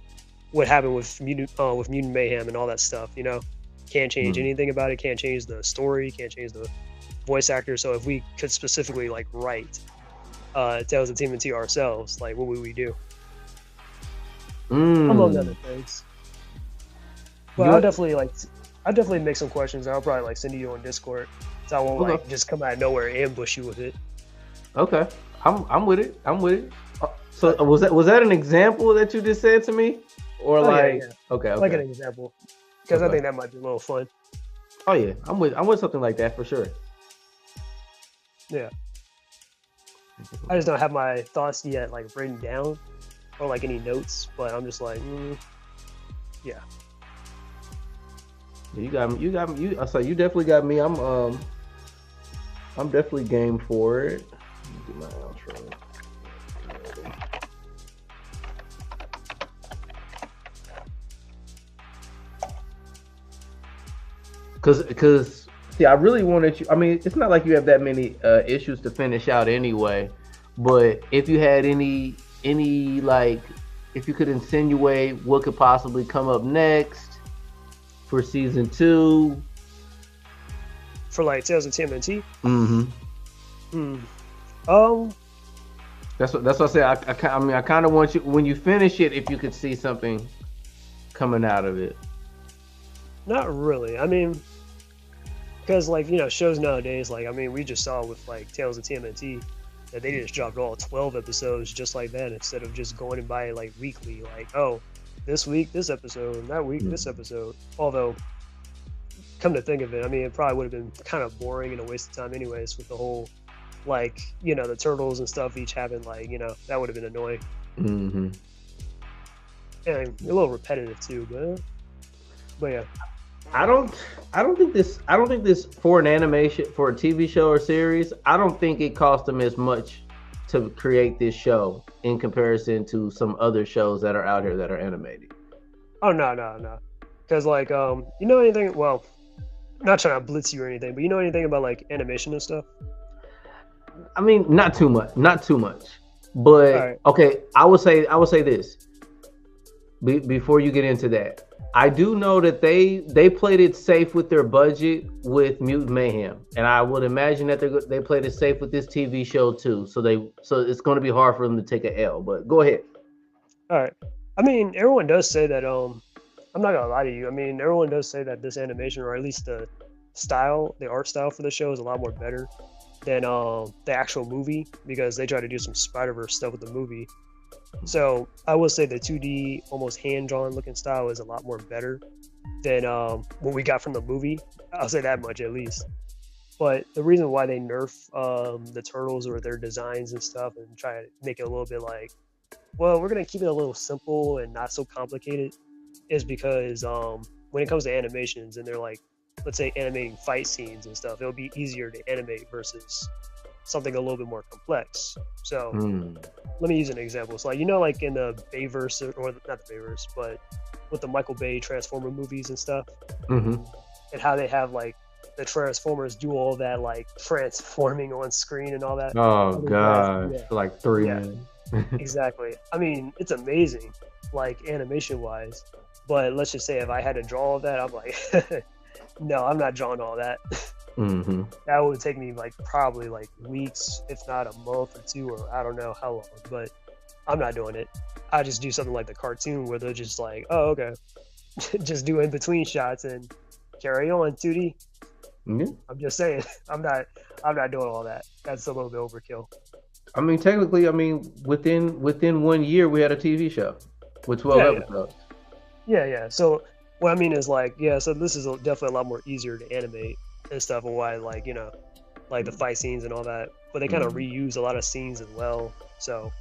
what happened with Mutant Mayhem and all that stuff, you know, can't change anything about it, can't change the story, can't change the voice actor. So if we could specifically like write Tales of TMNT ourselves, like what would we do? Among other things. But I'll definitely make some questions. I'll probably like send you on Discord, so I won't like just come out of nowhere and ambush you with it. Okay, I'm with it. I'm with it. So was that an example that you just said to me, or like okay, like an example, because I think that might be a little fun. Oh yeah, I'm with something like that for sure. Yeah, I just don't have my thoughts yet like written down or like any notes, but I'm just like, yeah. You got me. I say you definitely got me. I'm definitely game for it. Let me do my outro. Cause see, I really wanted you. I mean, it's not like you have that many issues to finish out anyway. But if you had any like, if you could insinuate what could possibly come up next for season 2, for like Tales of TMNT. That's what I said. I kind of want you, when you finish it, if you could see something coming out of it. Not really. I mean, because like, you know, shows nowadays, like, I mean, we just saw with like Tales of TMNT that they just dropped all 12 episodes just like that, instead of just going and buy it like weekly, like, oh, this week this episode, and that week this episode. Although, come to think of it, I mean, it probably would have been kind of boring and a waste of time anyways, with the whole, like, you know, the turtles and stuff each having, like, you know, that would have been annoying. And a little repetitive too, but yeah. I don't think this for an animation, for a TV show or series, I don't think it cost them as much to create this show in comparison to some other shows that are out here that are animated. Oh no. Because like you know anything, well, I'm not trying to blitz you or anything, but you know anything about like animation and stuff? I mean, not too much. But right. Okay, I would say this. Before you get into that, I do know that they played it safe with their budget with Mutant Mayhem, and I would imagine that they played it safe with this TV show too. So it's going to be hard for them to take an L. But go ahead. All right. I mean, everyone does say that. I'm not gonna lie to you. I mean, everyone does say that this animation, or at least the art style for the show, is a lot more better than the actual movie, because they try to do some Spider-Verse stuff with the movie. So I will say the 2D, almost hand-drawn looking style is a lot more better than what we got from the movie. I'll say that much at least. But the reason why they nerf the turtles or their designs and stuff and try to make it a little bit like, well, we're going to keep it a little simple and not so complicated, is because when it comes to animations and they're like, let's say animating fight scenes and stuff, it'll be easier to animate versus something a little bit more complex. So let me use an example. So like, you know, like in the Bayverse, or not the Bayverse, but with the Michael Bay Transformer movies and stuff, and how they have like the Transformers do all that like transforming on screen and all that. Oh god, for like 3 minutes. Exactly. I mean, it's amazing, like animation wise. But let's just say if I had to draw all that, I'm like, no, I'm not drawing all that. That would take me like probably like weeks, if not a month or 2, or I don't know how long. But I'm not doing it. I just do something like the cartoon where they're just like, oh, okay, just do in between shots and carry on 2D. I'm just saying, I'm not doing all that. That's a little bit overkill. I mean, technically, within 1 year we had a TV show with 12 episodes. Yeah. So what I mean is like, so this is definitely a lot more easier to animate and stuff, and why, like, you know, like the fight scenes and all that. But they kind of reuse a lot of scenes as well. So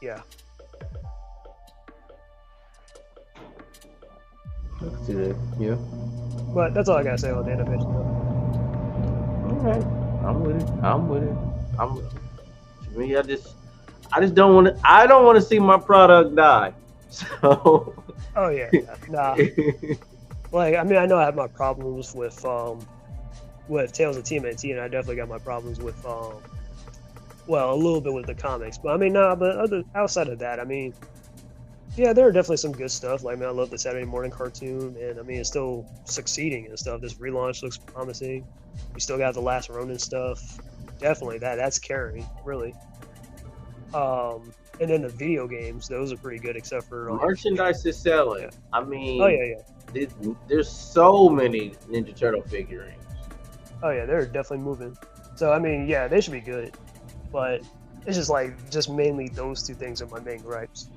yeah. I can see that. Yeah. But that's all I gotta say on the animation. All right, I'm with it. To me, I just don't want to. I don't want to see my product die. So Oh yeah, yeah. Nah. Like I mean, I know I have my problems with Tales of TMNT, and I definitely got my problems with well, a little bit with the comics. But I mean, nah. But outside of that, I mean, yeah, there are definitely some good stuff. Like, man, I love the Saturday morning cartoon, and I mean, it's still succeeding and stuff. This relaunch looks promising. We still got the Last Ronin stuff. Definitely that's carrying, really. And then the video games, those are pretty good, except for like, merchandise is yeah. selling. I Oh mean, yeah, yeah. there's so many Ninja Turtle figurines. Oh yeah, they're definitely moving. So I mean, yeah, they should be good, but it's just like just mainly those two things are my main gripes.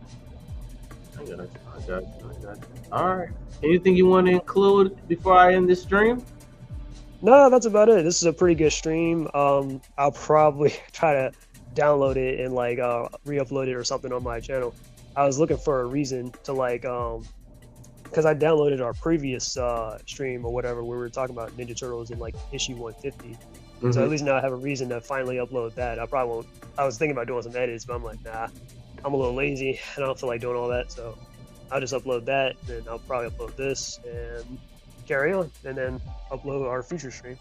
I got you. I got you. I got you. All right. Anything you want to include before I end this stream? No, that's about it. This is a pretty good stream. I'll probably try to download it and like re-upload it or something on my channel. I was looking for a reason to like because I downloaded our previous stream or whatever where we were talking about Ninja Turtles in like issue 150. So at Mm-hmm. least now I have a reason to finally upload that. I probably won't. I was thinking about doing some edits, but I'm like, nah, I'm a little lazy. I don't feel like doing all that, so I'll just upload that, and I'll probably upload this and carry on, and then upload our future stream.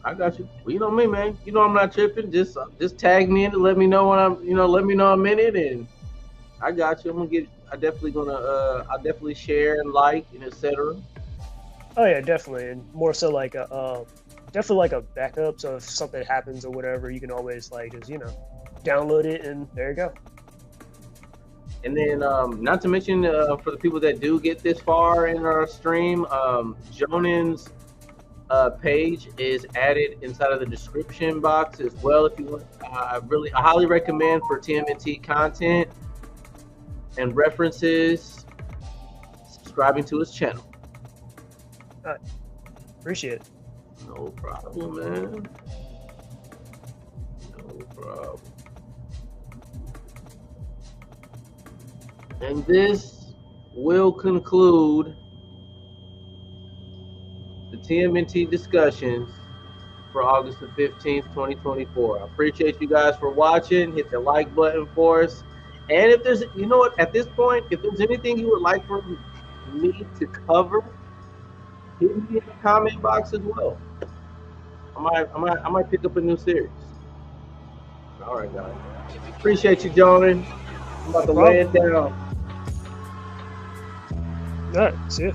I got you. Well, you know me, man. You know I'm not tripping. Just tag me in and let me know when I'm. Let me know I'm in it, and I got you. I'm gonna get. I definitely gonna. I'll definitely share and like and etc. Oh yeah, definitely, and more so like a definitely like a backup. So if something happens or whatever, you can always like just download it, and there you go. And then, not to mention, for the people that do get this far in our stream, Jonin's page is added inside of the description box as well. If you want, I highly recommend for TMNT content and references, subscribing to his channel. Appreciate it. No problem, man. No problem. And this will conclude the TMNT discussions for August the 15th, 2024. I appreciate you guys for watching. Hit the like button for us. And if there's, you know what, at this point, if there's anything you would like for me to cover, hit me in the comment box as well. I might pick up a new series. All right, guys. Appreciate you, Jordan. I'm about No to lay problem. it down. All right, see ya.